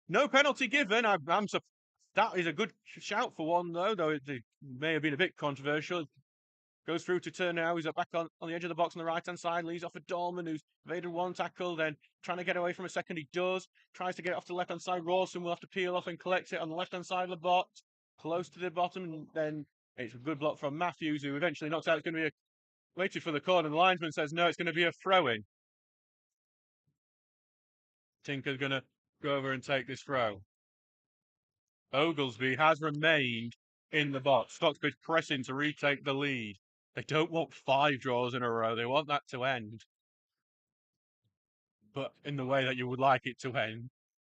No penalty given. That is a good shout for one, though it may have been a bit controversial. Goes through to Turner now. He's back on the edge of the box on the right-hand side. Leaves off a Dolman, who's evaded one tackle, then trying to get away from a second. He does. Tries to get it off to the left-hand side. Rawson will have to peel off and collect it on the left-hand side of the box. Close to the bottom, and then it's a good block from Matthews, who eventually knocks out. It's going to be waited for the corner. The linesman says, no, it's going to be a throw-in. Tinker's going to go over and take this throw. Oglesby has remained in the box. Stocksbridge pressing to retake the lead. They don't want 5 draws in a row. They want that to end. But in the way that you would like it to end.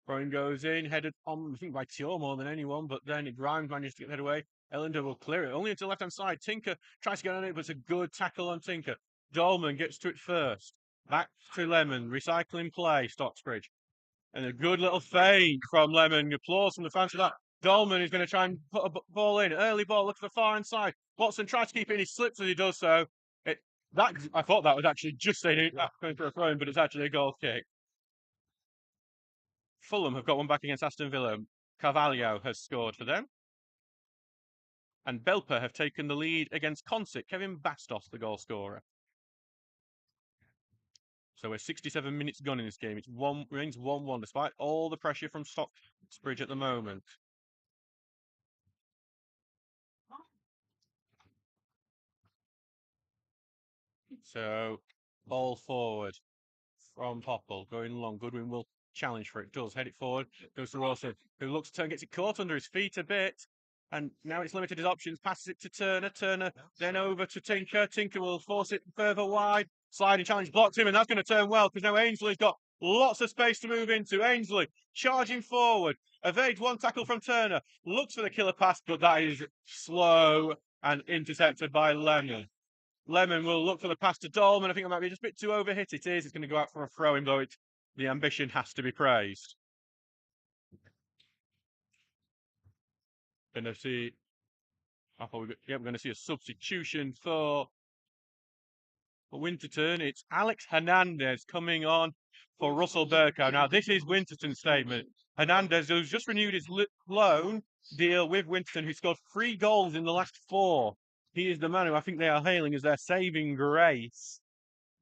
Throwing goes in, headed on, I think, by Teo more than anyone, but then Grimes manages to get head away. Ellender will clear it, only into the left-hand side. Tinker tries to get on it, but it's a good tackle on Tinker. Dolman gets to it first. Back to Lemon, recycling play, Stocksbridge. And a good little feint from Lemon. Applause from the fans for that. Dolman is going to try and put a ball in. Early ball, look at the far inside. Watson tries to keep it in. He slips as he does so. I thought that was actually just going for a throw, but it's actually a goal kick. Fulham have got one back against Aston Villa. Carvalho has scored for them. And Belper have taken the lead against Consett. Kevin Bastos, the goal scorer. So we're 67 minutes gone in this game. It remains 1-1, despite all the pressure from Stocksbridge at the moment. So, ball forward from Popple, going long. Goodwin will challenge for it. Does head it forward. Goes to Rawson, who looks to turn, gets it caught under his feet a bit. And now it's limited his options. Passes it to Turner. Turner then over to Tinker. Tinker will force it further wide. Sliding challenge blocks him, and that's going to turn well because now Ainsley's got lots of space to move into. Ainsley charging forward. Evades one tackle from Turner. Looks for the killer pass, but that is slow and intercepted by Lemon. Lemon will look for the pass to Dolman. I think it might be just a bit too overhit. It is. It's going to go out for a throw-in, though the ambition has to be praised. Going to see. We're going to see a substitution for Winterton. It's Alex Hernandez coming on for Russell Burkow. Now, this is Winterton's statement. Hernandez, who's just renewed his loan deal with Winterton, who scored 3 goals in the last 4. He is the man who I think they are hailing as their saving grace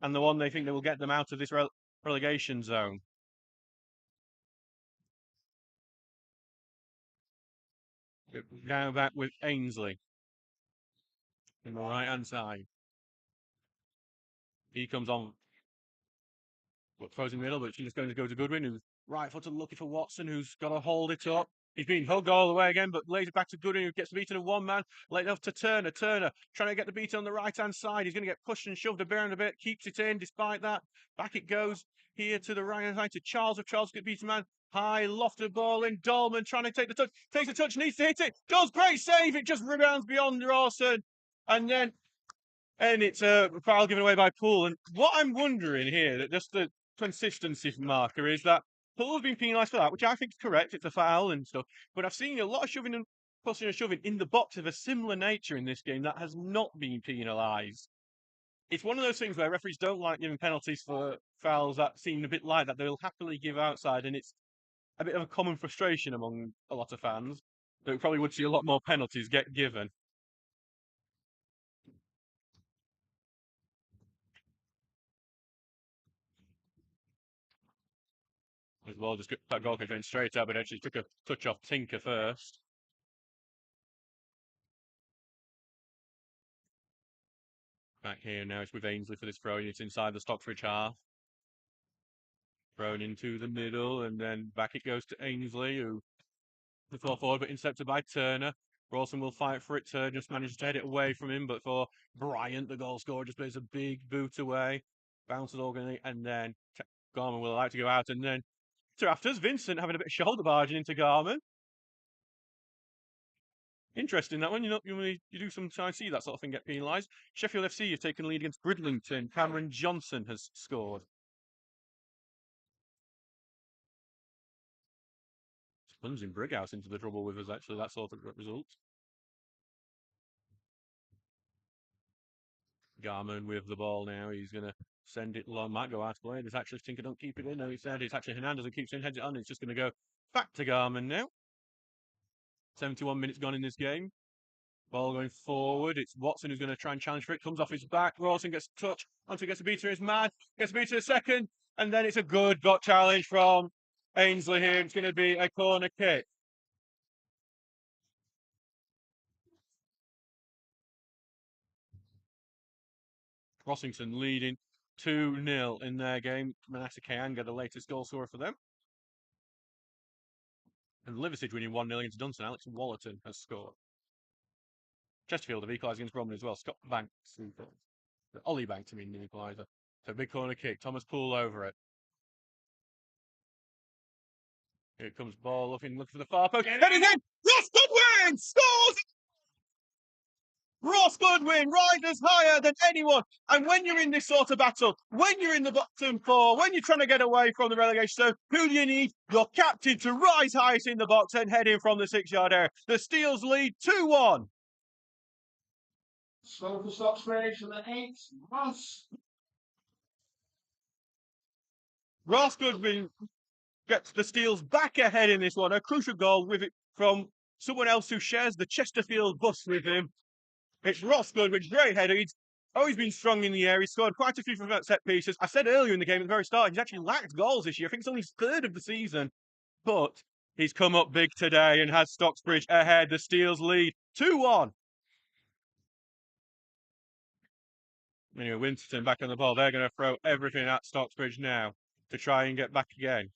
and the one they think that will get them out of this relegation zone. Now back with Ainsley in the right-hand side. He comes on, throws in the middle, but she's just going to go to Goodwin, who's right-footed looking for Watson, who's got to hold it up. He's been hugged all the way again, but lays it back to Goodwin, who gets beaten in one man. Laid it off to Turner. Turner trying to get the beat on the right-hand side. He's going to get pushed and shoved around a bit. Keeps it in despite that. Back it goes here to the right-hand side to Charles. If Charles gets beaten, man. High, lofted ball in. Dolman trying to take the touch. Takes the touch, needs to hit it. Does, great save. It just rebounds beyond Rawson. And it's a foul given away by Poole. And what I'm wondering here, that just the consistency marker, is that Poole's been penalised for that, which I think is correct. It's a foul and stuff. But I've seen a lot of shoving and pushing and shoving in the box of a similar nature in this game that has not been penalised. It's one of those things where referees don't like giving penalties for fouls that seem a bit like that. They'll happily give outside, and it's a bit of a common frustration among a lot of fans. That we probably would see a lot more penalties get given. as well. Just that goal going straight out, but actually took a touch off Tinker first. Back here now, it's with Ainsley for this throw. It's inside the Stocksbridge half. Thrown into the middle, and then back it goes to Ainsley, who the floor forward, but intercepted by Turner. Rawson will fight for it. Turner just manages to head it away from him, but for Bryant, the goal scorer, just plays a big boot away. Bounces organically, and then Garman will allow it to go out, and then to afters, Vincent having a bit of shoulder barging into Garman. Interesting that one. You do sometimes see that sort of thing get penalised. Sheffield FC have taken the lead against Bridlington. Cameron Johnson has scored. Plunging Brighouse into the trouble with us, actually, that sort of result. Garman with the ball now. He's going to send it long. Might go out of play. There's actually Tinker, don't keep it in. No, he said it's actually Hernandez who keeps it in, heads it on. It's just going to go back to Garman now. 71 minutes gone in this game. Ball going forward. It's Watson who's going to try and challenge for it. Comes off his back. Rawson gets a touch. Onto gets a beater. His man gets a beater a second. And then it's a good got challenge from Ainsley here. It's going to be a corner kick. Rossington leading 2-0 in their game. Manasseh Kayanga, the latest goal scorer for them. And Liversidge winning 1-0 against Dunstan. Alex Wallerton has scored. Chesterfield have equalised against Bromley as well. Scott Banks. Ollie Banks, I mean, the equaliser. So big corner kick. Thomas Poole over it. Here comes ball looking for the far post. And again, Ross Goodwin scores! Ross Goodwin rises higher than anyone. And when you're in this sort of battle, when you're in the bottom four, when you're trying to get away from the relegation zone, who do you need? Your captain to rise highest in the box and head in from the 6-yard area. The Steels lead 2-1. Score for Stocksbridge for the 8th. Ross Goodwin gets the Steels back ahead in this one. A crucial goal with it from someone else who shares the Chesterfield bus with him. It's Ross Goodwin, great header. He's always been strong in the air. He's scored quite a few from set pieces. I said earlier in the game at the very start, he's actually lacked goals this year. I think it's only his third of the season. But he's come up big today and has Stocksbridge ahead. The Steels lead 2-1. Anyway, Winterton back on the ball. They're going to throw everything at Stocksbridge now to try and get back again.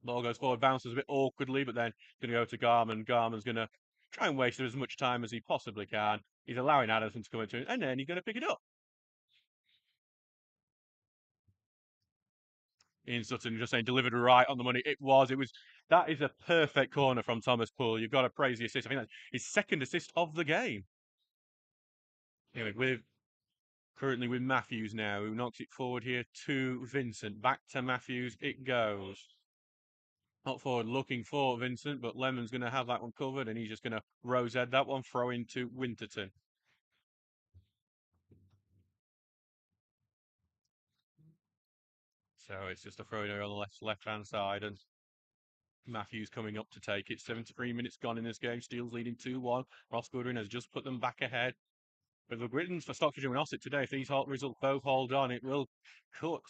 Ball goes forward, bounces a bit awkwardly, but then going to go to Garman. Garman's going to try and waste as much time as he possibly can. He's allowing Addison to come into it, and then he's going to pick it up. Ian Sutton just saying delivered right on the money. It was. That is a perfect corner from Thomas Poole. You've got to praise the assist. I think that's his second assist of the game. Anyway, currently with Matthews now, who knocks it forward here to Vincent. Back to Matthews it goes. Not forward looking for Vincent, but Lemon's going to have that one covered, and he's just going to rose-head that one, throw into Winterton. So it's just a throw there on the left-hand side, and Matthews coming up to take it. 73 minutes gone in this game. Steels leading 2-1. Ross Goodwin has just put them back ahead. But the Britons for Stockbridge and Ossett today, if these results both hold on, it will cut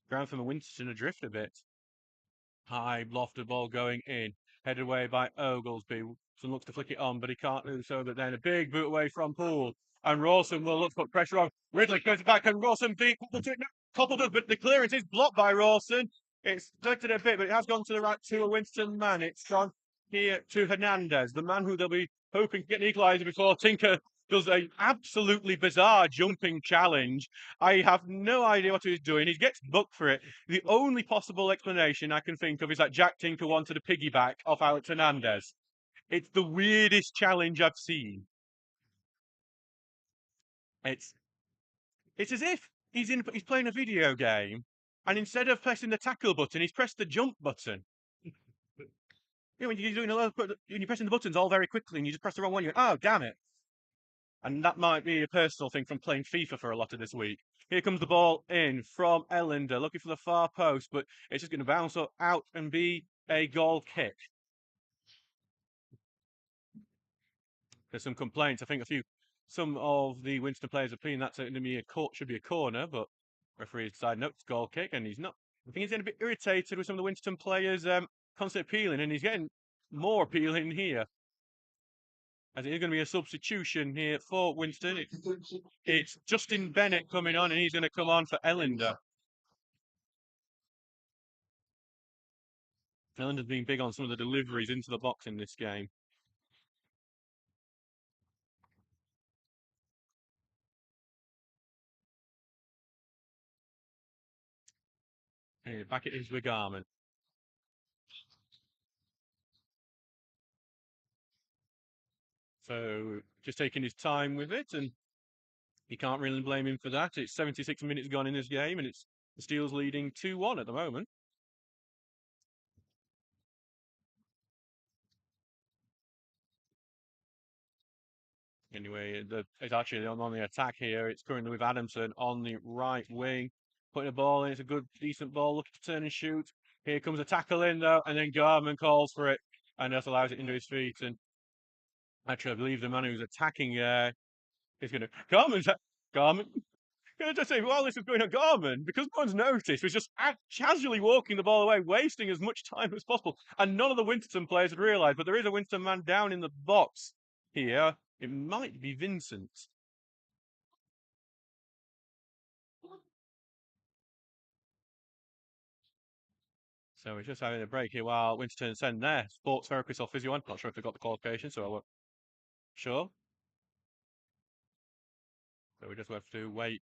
Grantham and Winterton adrift a bit. High lofted ball going in, headed away by Oglesby. Son looks to flick it on, but he can't do so. But then a big boot away from Poole, and Rawson will look to put pressure on. Ridley goes back, and Rawson beat coupled up, but the clearance is blocked by Rawson. It's deflected a bit, but it has gone to the right to a Winston man. It's gone here to Hernandez, the man who they'll be hoping to get an equaliser before Tinker does an absolutely bizarre jumping challenge. I have no idea what he's doing. He gets booked for it. The only possible explanation I can think of is that Jack Tinker wanted a piggyback off Alex Hernandez. It's the weirdest challenge I've seen. It's as if he's playing a video game, and instead of pressing the tackle button, he's pressed the jump button. When you're doing when you're pressing the buttons all very quickly, and you just press the wrong one, oh damn it! And that might be a personal thing from playing FIFA for a lot of this week. Here comes the ball in from Ellender, looking for the far post, but it's just going to bounce out and be a goal kick. There's some complaints. I think some of the Winston players are opinion that's going to be should be a corner, but referee decided no, it's goal kick, and he's not I think he's getting a bit irritated with some of the Winterton players constantly appealing, and he's getting more appealing here. As it is going to be a substitution here for Winston. It's Justin Bennett coming on, and he's going to come on for Ellender. Ellender's been big on some of the deliveries into the box in this game. Back it is with Garman. So just taking his time with it, and you can't really blame him for that. It's 76 minutes gone in this game, and it's the Steels leading 2-1 at the moment. Anyway, it's actually on the attack here. It's currently with Adamson on the right wing, putting a ball in. It's a good, decent ball, looking to turn and shoot. Here comes a tackle in, though, and then Garman calls for it, and just allows it into his feet. And actually, I believe the man who's attacking is going to... Garman... Can I just say, while this is going on, Garman, because no one's noticed, was just casually walking the ball away, wasting as much time as possible. And none of the Winterton players had realised, but there is a Winterton man down in the box here. It might be Vincent. So we're just having a break here while Winterton send their sports therapist or physio on. Not sure if they got the qualification, so I won't. Sure. So we just have to wait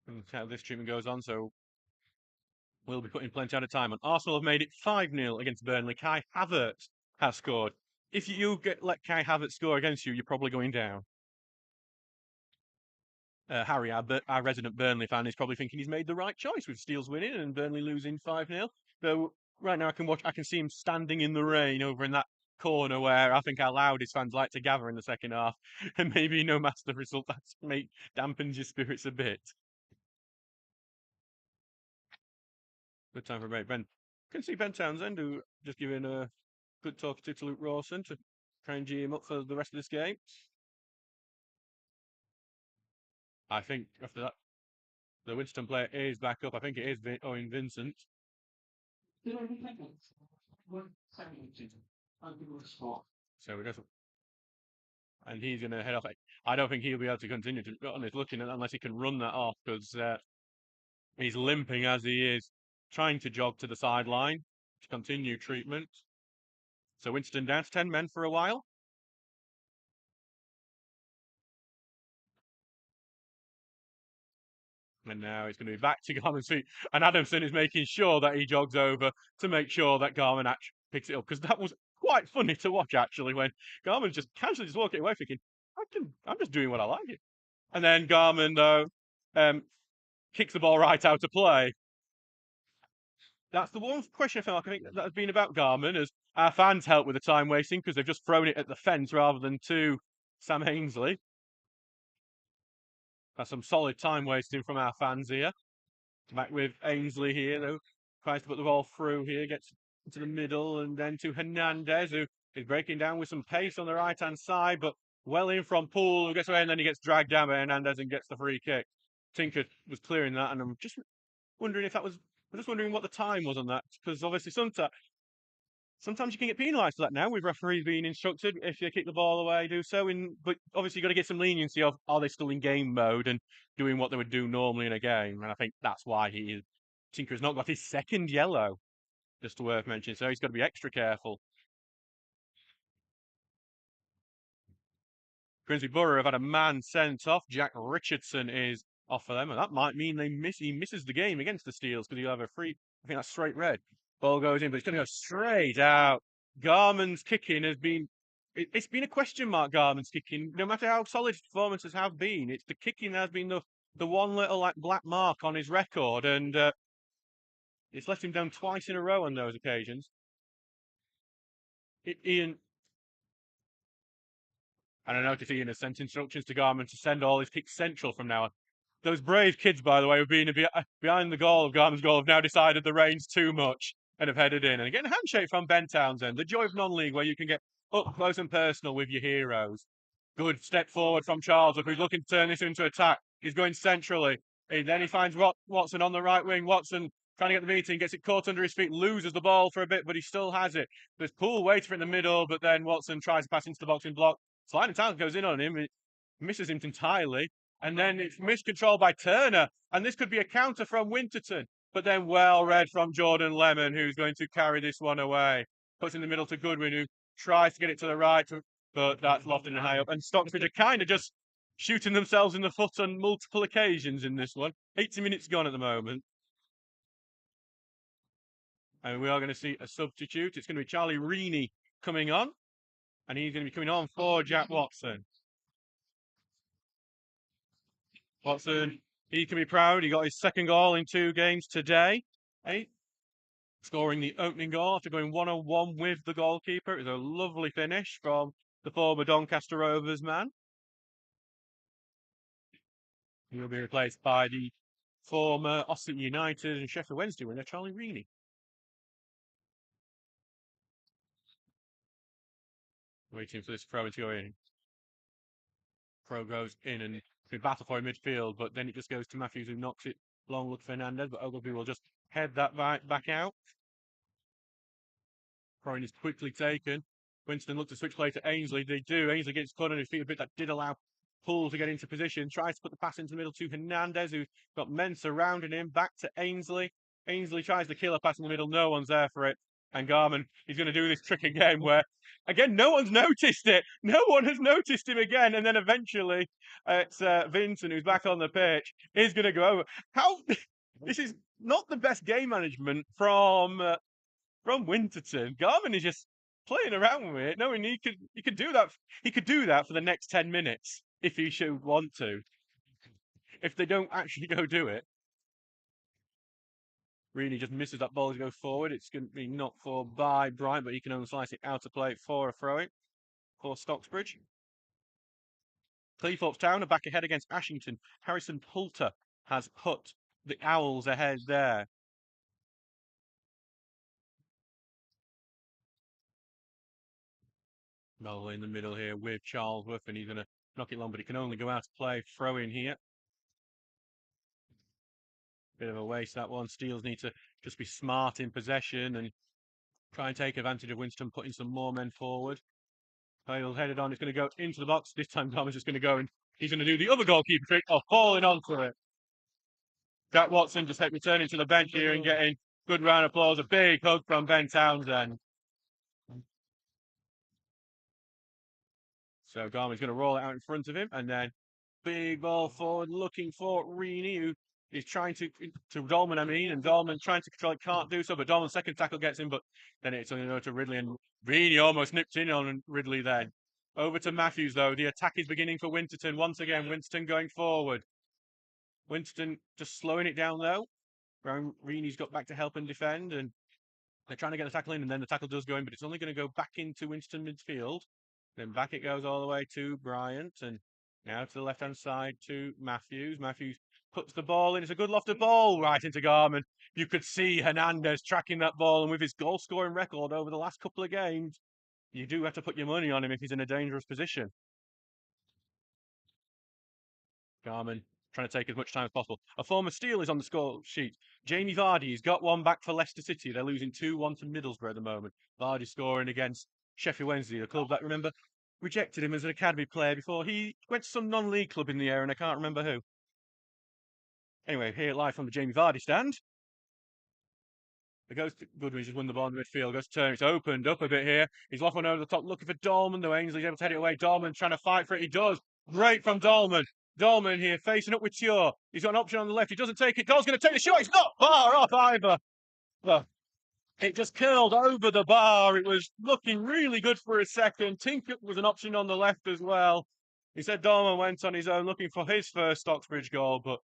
until this treatment goes on. So we'll be putting plenty of time on. Arsenal have made it 5-0 against Burnley. Kai Havertz has scored. If you let Kai Havertz score against you, you're probably going down. Harry, our resident Burnley fan, is probably thinking he's made the right choice with Steels winning and Burnley losing 5-0. So right now I can see him standing in the rain over in that corner where I think our loudest fans like to gather in the second half. And maybe no matter the result, that dampens your spirits a bit. Good time for a break. Can see Ben Townsend, who just giving a good talk to Luke Rawson to try and G him up for the rest of this game. I think after that, the Winston player is back up. I think it is Owen Vincent. So we just, and he's going to head off. I don't think he'll be able to continue to be honest, looking at unless he can run that off because he's limping as he is trying to jog to the sideline to continue treatment. So Winston down to 10 men for a while. And now it's going to be back to Garman's feet. And Adamson is making sure that he jogs over to make sure that Garman actually picks it up. Because that was quite funny to watch, actually, when Garman's just casually just walking away thinking, I'm just doing what I like. And then Garman, though, kicks the ball right out of play. That's the one question I think that has been about Garman, as our fans help with the time wasting because they've just thrown it at the fence rather than to Sam Ainsley. That's some solid time wasting from our fans here. Back with Ainsley here, though. Tries to put the ball through here, gets into the middle, and then to Hernandez, who is breaking down with some pace on the right-hand side, but well in from Poole, who gets away, and then he gets dragged down by Hernandez and gets the free kick. Tinker was clearing that, and I'm just wondering if that was... I'm just wondering what the time was on that, because obviously sometimes you can get penalised for that now, with referees being instructed if you kick the ball away, do so. But obviously, you've got to get some leniency of are they still in game mode and doing what they would do normally in a game. And I think that's why Tinker's not got his second yellow, just worth mentioning. So he's got to be extra careful. Grimsby Borough have had a man sent off. Jack Richardson is off for them, and that might mean he misses the game against the Steels because he'll have a free. I think that's straight red. Ball goes in, but it's going to go straight out. Garman's kicking has been. It's been a question mark. Garman's kicking, no matter how solid his performances have been, it's the kicking that has been the one little like black mark on his record, and it's let him down twice in a row on those occasions. Ian. And I noticed Ian has sent instructions to Garman to send all his kicks central from now on. Those brave kids, by the way, who've been behind the goal of Garman's goal, have now decided the rain's too much and have headed in. And again, a handshake from Ben Townsend, the joy of non-league, where you can get up close and personal with your heroes. Good step forward from Charles, who's looking to turn this into attack. He's going centrally. And then he finds Watson on the right wing. Watson trying to get the meeting, gets it caught under his feet, loses the ball for a bit, but he still has it. There's Poole waiting for it in the middle, but then Watson tries to pass into the boxing block. Sliding tackle goes in on him, it misses him entirely, and then it's miscontrolled by Turner, and this could be a counter from Winterton, but then well read from Jordan Lemon, who's going to carry this one away. Puts in the middle to Goodwin, who tries to get it to the right, but that's lofted and high up, and Stocksbridge are kind of just shooting themselves in the foot on multiple occasions in this one. 80 minutes gone at the moment. And we are going to see a substitute. It's going to be Charlie Reaney coming on. And he's going to be coming on for Jack Watson. Watson, he can be proud. He got his second goal in 2 games today. Scoring the opening goal after going 1-on-1 with the goalkeeper. It was a lovely finish from the former Doncaster Rovers man. He will be replaced by the former Austin United and Sheffield Wednesday winner, Charlie Reaney. Waiting for this throw to go in. Throw goes in and we battle for in midfield, but then it just goes to Matthews, who knocks it long with Fernandez, but Ogilvie will just head that back out. Throw-in is quickly taken. Winston looked to switch play to Ainsley. They do. Ainsley gets caught on his feet a bit. That did allow Poole to get into position. Tries to put the pass into the middle to Hernandez, who's got men surrounding him. Back to Ainsley. Ainsley tries to kill a pass in the middle. No one's there for it. And Garman, he's going to do this trick again where, again, no one's noticed it. No one has noticed him again. And then eventually, it's Vincent, who's back on the pitch, is going to go over. How? This is not the best game management from Winterton. Garman is just playing around with it, knowing he could do that. He could do that for the next 10 minutes if he should want to. If they don't actually go do it. Really just misses that ball to go forward. It's going to be knocked for by Bryant, but he can only slice it out of play for a throw-in for Stocksbridge. Cleethorpes Town are back ahead against Ashington. Harrison Poulter has put the Owls ahead there. Noel in the middle here with Charlesworth, and he's going to knock it long, but it can only go out of play. Throw-in here. Bit of a waste, that one. Steels need to just be smart in possession and try and take advantage of Winston putting some more men forward. Hale headed on. It's going to go into the box. This time Thomas is going to go and he's going to do the other goalkeeper trick of falling onto it. Jack Watson just returning to the bench here and getting good round of applause. A big hug from Ben Townsend. So Garman's going to roll it out in front of him, and then big ball forward, looking for Reaney, who is trying to Dolman, and Dolman trying to control it, can't do so, but Dolman's second tackle gets him, but then it's only over to Ridley, and Reaney almost nipped in on Ridley then. Over to Matthews, though. The attack is beginning for Winterton. Once again, Winterton going forward. Winterton just slowing it down, though. Reaney's got back to help and defend, and they're trying to get the tackle in, and then the tackle does go in, but it's only going to go back into Winterton midfield. Then back it goes all the way to Bryant, and now to the left-hand side to Matthews. Matthews puts the ball in. It's a good lofted ball right into Garman. You could see Hernandez tracking that ball, and with his goal-scoring record over the last couple of games, you do have to put your money on him if he's in a dangerous position. Garman trying to take as much time as possible. A former Steel is on the score sheet. Jamie Vardy's got one back for Leicester City. They're losing 2-1 to Middlesbrough at the moment. Vardy scoring against Sheffield Wednesday, the club that, remember, rejected him as an academy player before he went to some non-league club in the area, and I can't remember who. Anyway, here live from the Jamie Vardy stand. It goes to Goodwin, just won the ball in the midfield, goes to turn, it's opened up a bit here. He's off one over the top, looking for Dolman, though Ainsley's able to head it away. Dolman trying to fight for it, he does. Great from Dolman. Dolman here, facing up with Ture. He's got an option on the left, he doesn't take it. Dolman's going to take the shot, it's not far off either. Well, it just curled over the bar. It was looking really good for a second. Tinker was an option on the left as well. He said Dolman went on his own looking for his first Stocksbridge goal, but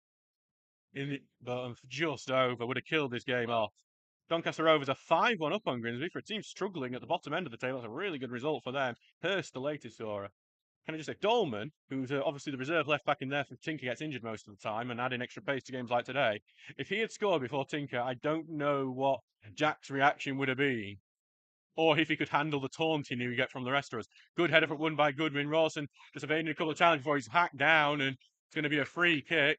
just over. Would have killed this game off. Doncaster Rovers are 5-1 up on Grimsby for a team struggling at the bottom end of the table. That's a really good result for them. Hurst, the latest scorer. Can I just say, Dolman, who's obviously the reserve left back in there for Tinker, gets injured most of the time and adding extra pace to games like today. If he had scored before Tinker, I don't know what Jack's reaction would have been, or if he could handle the taunt he knew he'd get from the rest of us. Good header won by Goodwin. Rawson just evading a couple of challenges before he's hacked down, and it's going to be a free kick.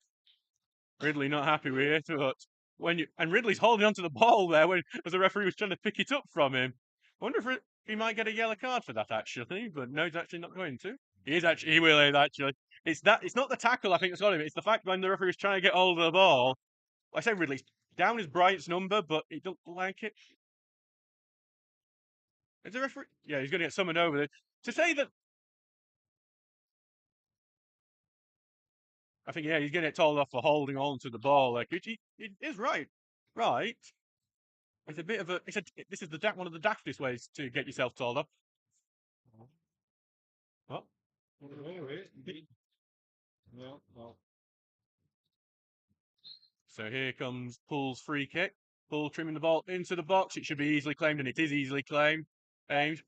Ridley not happy with it, but and Ridley's holding onto the ball there as the referee was trying to pick it up from him. I wonder if he might get a yellow card for that actually, but no, he's actually not going to. He will actually. It's not the tackle I think that's got him. It's the fact when the referee was trying to get hold of the ball. I say Ridley's down is Bryant's number, but he don't like it. Is the referee? Yeah, he's going to get summoned over there to say that. I think he's going to get told off for holding on to the ball. Like he is right. It's a bit of a. This is one of the daftest ways to get yourself told off. What? Wait. No. So here comes Pool's free kick. Pool trimming the ball into the box. It should be easily claimed, and it is easily claimed. Aimed.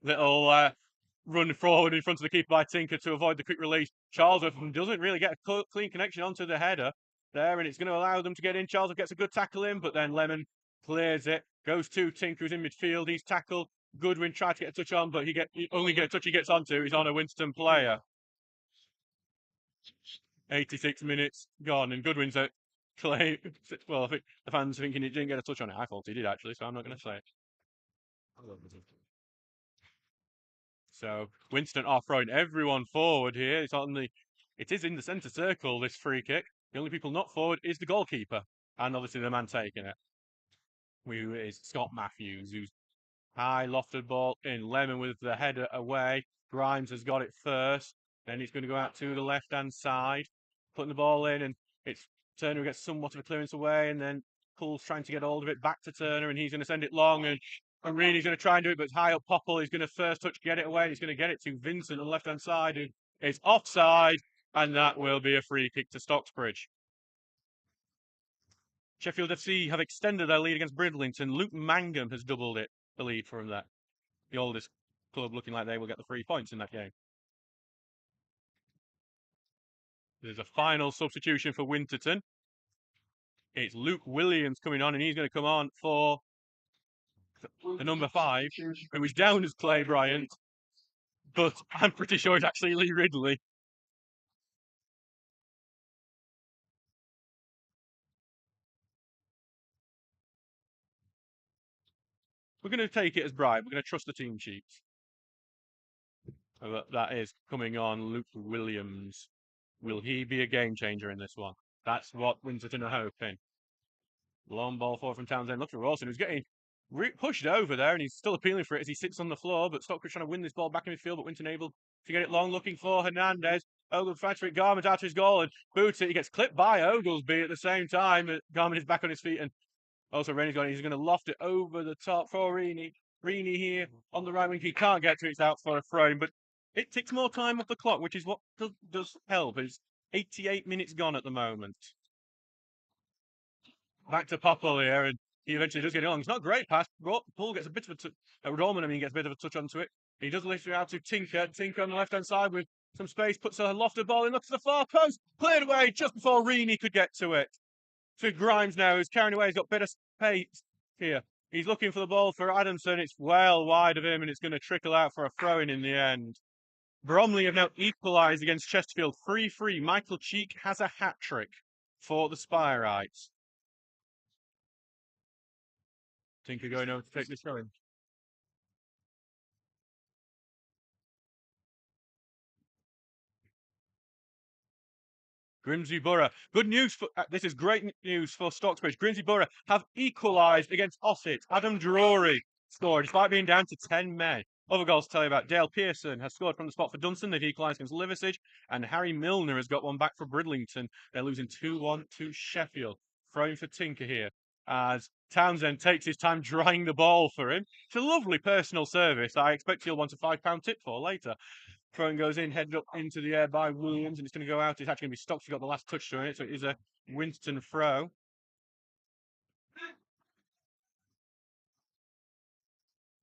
Little run forward in front of the keeper by Tinker to avoid the quick release. Charlesworth doesn't really get a clean connection onto the header there, and it's going to allow them to get in. Charlesworth gets a good tackle in, but then Lemon clears it. Goes to Tinker, who's in midfield. He's tackled. Goodwin tried to get a touch on, but he only get a touch he gets onto. He's on a Winterton player. 86 minutes gone, and Goodwin's at claim. Well, I think the fans thinking he didn't get a touch on it. I thought he did actually, so I'm not going to say it. So Winston are throwing everyone forward here. It is in the centre circle, this free kick. The only people not forward is the goalkeeper, and obviously the man taking it, who is Scott Matthews, who's high lofted ball in. Lemon with the header away. Grimes has got it first. Then he's going to go out to the left-hand side, putting the ball in, and it's Turner who gets somewhat of a clearance away, and then Pool's trying to get hold of it back to Turner, and he's going to send it long, and Rini's going to try and do it, but it's high up. Popple is going to first touch, get it away, and he's going to get it to Vincent on the left-hand side, who is offside, and that will be a free kick to Stocksbridge. Sheffield FC have extended their lead against Bridlington. Luke Mangum has doubled the lead from that. The oldest club looking like they will get the 3 points in that game. There's a final substitution for Winterton. It's Luke Williams coming on, and he's going to come on for the number 5, who is down as Clay Bryant, but I'm pretty sure it's actually Lee Ridley. We're going to take it as bribe. We're going to trust the team sheets. That is coming on Luke Williams. Will he be a game changer in this one? That's what Winterton are hoping. Long ball forward from Townsend. Look for Rawson, who's getting pushed over there, and he's still appealing for it as he sits on the floor. But Stockbridge trying to win this ball back in midfield, but Winton able to get it long, looking for Hernandez. Ogle fights for it. Garment out to his goal and boots it. He gets clipped by Oglesby at the same time. Garment is back on his feet, and also Rennie's gone. He's going to loft it over the top for Rini. Rini here on the right wing. He can't get to it. It's out for a throw, but it takes more time off the clock, which is what does help. It's 88 minutes gone at the moment. Back to Popple here, and he eventually does get it on. It's not a great pass. Paul gets a bit of Roman, gets a bit of a touch onto it. He does lift it out to Tinker. Tinker on the left-hand side with some space, puts a lofted ball in, looks to the far post, cleared away just before Rini could get to it. To Grimes now, who's carrying away. He's got better pace here. He's looking for the ball for Adamson. It's well wide of him, and it's going to trickle out for a throw-in in the end. Bromley have now equalised against Chesterfield 3-3. Michael Cheek has a hat-trick for the Spireites. Tinker going over to take this throw-in. Grimsby Borough. Good news this is great news for Stocksbridge. Grimsby Borough have equalised against Ossett. Adam Drury scored despite being down to 10 men. Other goals to tell you about. Dale Pearson has scored from the spot for Dunstan. They've equalised against Liversedge. And Harry Milner has got one back for Bridlington. They're losing 2-1 to Sheffield. Throwing for Tinker here as Townsend takes his time drying the ball for him. It's a lovely personal service. I expect he'll want a £5 tip for later. Throwing goes in, headed up into the air by Williams, and it's going to go out. It's actually going to be Stocks who got the last touch on it, so it is a Winston throw.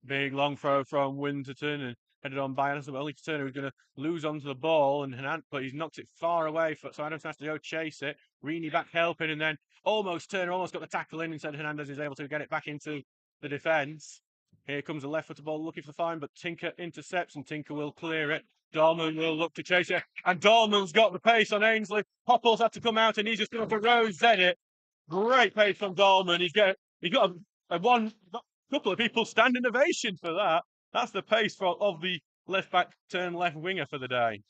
Big long throw from Winterton and headed on by Anderson. Only Turner who's going to lose onto the ball, but he's knocked it far away, so Anderson has to go chase it. Rini back helping, and then Turner almost got the tackle in, instead Hernandez is able to get it back into the defence. Here comes a left-footed ball looking for the fine, but Tinker intercepts, and Tinker will clear it. Dorman will look to chase it, and Dorman's got the pace on Ainsley. Popple's had to come out, and he's just going to Rose it. Great pace from Dolman. He's got a couple of people standing ovation for that. That's the pace of the left back turn left winger for the day.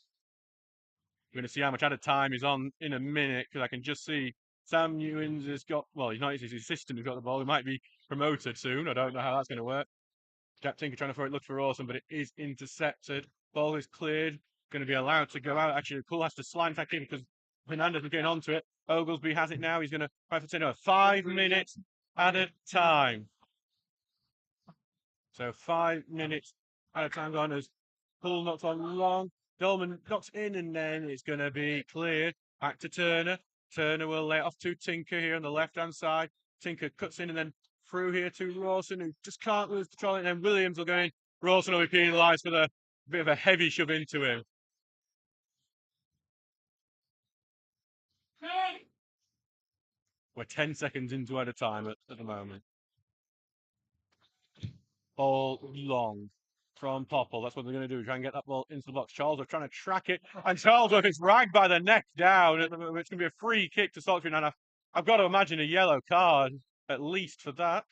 We're going to see how much added time he's on in a minute because I can just see Sam Newins has got, well, he's not his assistant who's got the ball. He might be promoted soon. I don't know how that's going to work. Jack Tinker trying to throw it, look for Awesome, but it is intercepted. Ball is cleared. Going to be allowed to go out. Actually, Poole has to slide back in because Fernandez is getting onto it. Oglesby has it now. He's going to try for 5 minutes added time. So 5 minutes added time gone as Poole knocks on long. Dolman knocks in and then it's going to be cleared. Back to Turner. Turner will lay it off to Tinker here on the left-hand side. Tinker cuts in and then through here to Rawson, who just can't lose control. And then Williams will go in. Rawson will be penalised for the bit of a heavy shove into him. We're 10 seconds into added time at the moment. Ball long from Popple. That's what they're going to do. Try and get that ball into the box. Charlesworth trying to track it. And Charlesworth is dragged by the neck down. It's going to be a free kick to Stocksbridge. And I've got to imagine a yellow card, at least for that.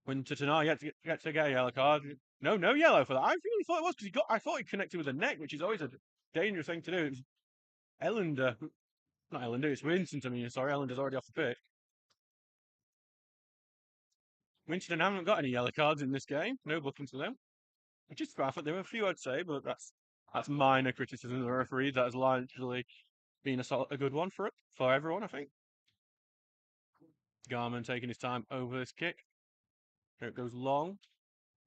Winterton, yet to get a yellow card. No yellow for that. I really thought it was because I thought he connected with the neck, which is always a dangerous thing to do. It was Ellender. Not Ellender, it's Winterton. I mean, sorry, Ellender's already off the pitch. Winterton haven't got any yellow cards in this game. No bookings for them. Which is fair. There were a few, I'd say, but that's minor criticism of the referee. That has largely been a good one for everyone, I think. Garman taking his time over this kick. Here it goes long.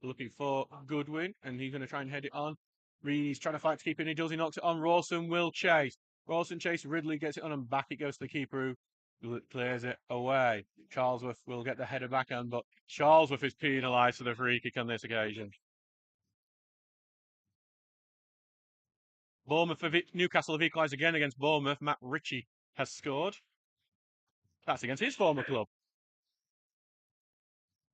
Looking for Goodwin, and he's going to try and head it on. Reed's trying to fight to keep it. He does. He knocks it on. Rawson will chase. Rawson chase. Ridley gets it on, and back it goes to the keeper who clears it away. Charlesworth will get the header back on, but Charlesworth is penalised for the free kick on this occasion. Newcastle have equalised again against Bournemouth. Matt Ritchie has scored. That's against his former club.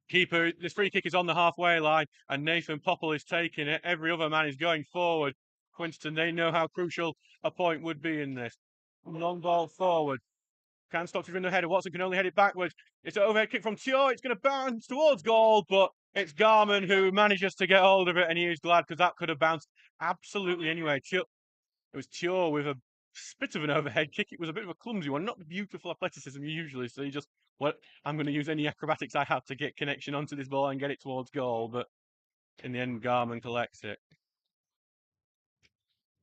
Keeper, this free kick is on the halfway line, and Nathan Popple is taking it. Every other man is going forward. Winston, they know how crucial a point would be in this. Long ball forward. Can Stocksbridge win the header? Watson can only head it backwards. It's an overhead kick from Tio. It's going to bounce towards goal, but it's Garman who manages to get hold of it, and he is glad because that could have bounced absolutely anyway. It was Tio with a bit of an overhead kick. It was a bit of a clumsy one, not the beautiful athleticism you usually see. Just, I'm going to use any acrobatics I have to get connection onto this ball and get it towards goal, but in the end, Garman collects it.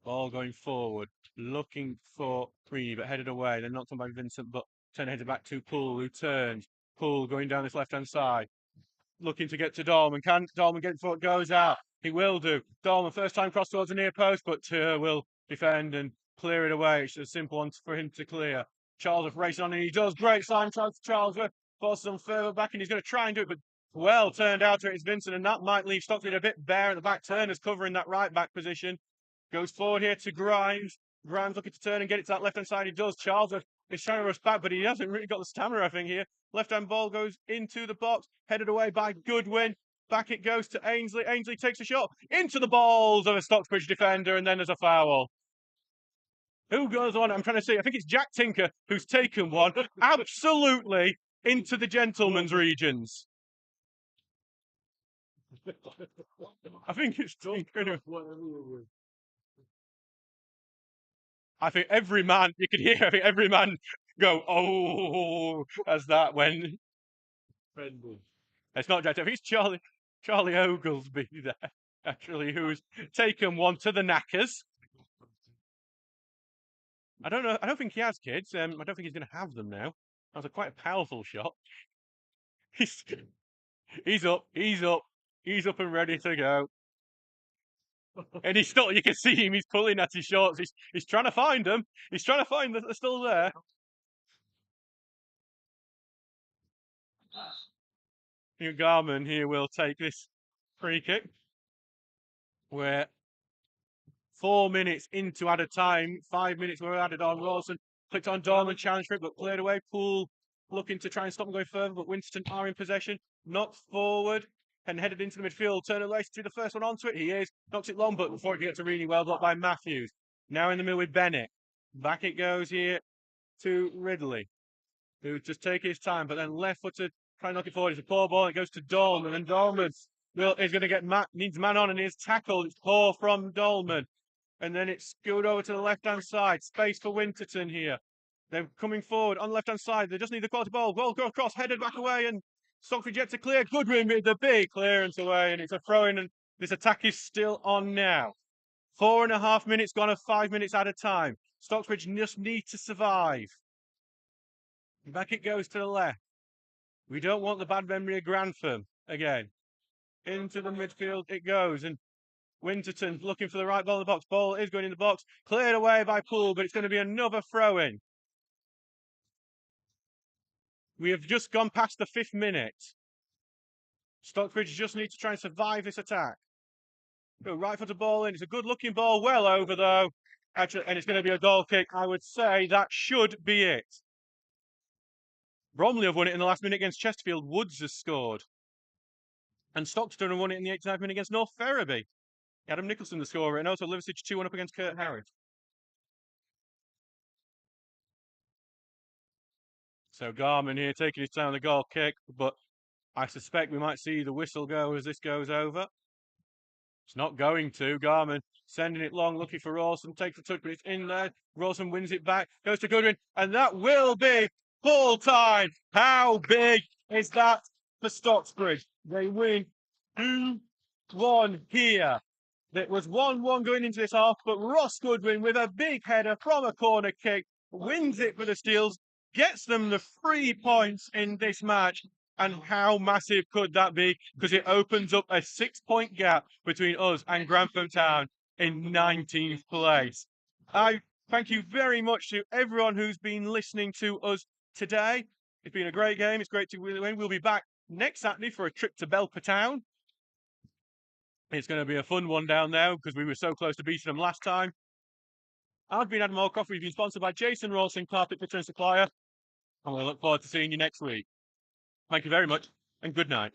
Ball going forward, looking for Free, but headed away. Then knocked on by Vincent, but headed back to Poole, who turns. Poole going down this left-hand side, looking to get to Dolman. Can Dolman get before it goes out? He will do. Dolman, first time cross towards the near post, but will defend and clear it away. It's a simple one for him to clear. Charlesworth racing on, and he does. Great sign, Charlesworth. Forces them further back, and he's going to try and do it, but well turned out to it is Vincent, and that might leave Stocksbridge a bit bare at the back. Turner's covering that right back position. Goes forward here to Grimes. Grimes looking to turn and get it to that left-hand side. He does. Charlesworth is trying to rush back, but he hasn't really got the stamina, I think, here. Left-hand ball goes into the box, headed away by Goodwin. Back it goes to Ainsley. Ainsley takes a shot into the balls of a Stocksbridge defender, and then there's a foul. Who goes on? I'm trying to see. I think it's Jack Tinker who's taken one absolutely into the gentleman's regions. I think it's Tinker. I think every man, you could hear every man go, oh, as that went. It's not Jack Tinker. It's Charlie Oglesby there, actually, who's taken one to the knackers. I don't know. I don't think he has kids. I don't think he's going to have them now. That was quite a powerful shot. He's up and ready to go. And he's still, you can see him, he's pulling at his shorts. He's trying to find them. He's trying to find that they're still there. Garman here will take this free kick. We're 4 minutes into added time. 5 minutes were added on. Rawson clicked on Dorman, challenged for it, but cleared away. Poole looking to try and stop him going further, but Winterton are in possession. Knocked forward and headed into the midfield. Turner races through the first one onto it. He is. Knocks it long, but before it gets to really well blocked by Matthews. Now in the middle with Bennett. Back it goes here to Ridley, who's just taking his time, but then left-footed, trying to knock it forward. It's a poor ball, and it goes to Dolman, and Dolman is going to get needs man on, and he's tackled. It's poor from Dolman. And then it's skewed over to the left-hand side. Space for Winterton here. They're coming forward on the left-hand side. They just need the quality ball. Ball go across, headed back away, and Stocksbridge yet to clear. Goodwin with the big clearance away, and it's a throw-in, and this attack is still on now. 4.5 minutes gone of 5 minutes at a time. Stocksbridge just need to survive. Back it goes to the left. We don't want the bad memory of Grantham again. Into the midfield it goes, and Winterton looking for the right ball in the box. Ball is going in the box. Cleared away by Poole, but it's going to be another throw-in. We have just gone past the 5th minute. Stocksbridge just need to try and survive this attack. Go right foot of ball in. It's a good-looking ball. Well over, though. Actually, and it's going to be a goal kick. I would say that should be it. Bromley have won it in the last minute against Chesterfield. Woods has scored. And Stockton have won it in the 89th minute against North Ferriby. Adam Nicholson the scorer, and also Liverpool 2-1 up against Kurt Harris. So Garman here taking his time on the goal kick, but I suspect we might see the whistle go as this goes over. It's not going to. Garman sending it long, looking for Rawson, takes the touch, but it's in there. Rawson wins it back, goes to Goodwin, and that will be full time. How big is that for Stocksbridge? They win 2-1 here. It was 1-1 going into this half, but Ross Goodwin with a big header from a corner kick wins it for the Steels, gets them the 3 points in this match. And how massive could that be? Because it opens up a 6-point gap between us and Grantham Town in 19th place. I thank you very much to everyone who's been listening to us today. It's been a great game. It's great to win. We'll be back next Saturday for a trip to Belper Town. It's going to be a fun one down there because we were so close to beating them last time. I've been Adam Allcroft. We've been sponsored by Jason Rawson, Carpet Fitter and Supplier. And we look forward to seeing you next week. Thank you very much and good night.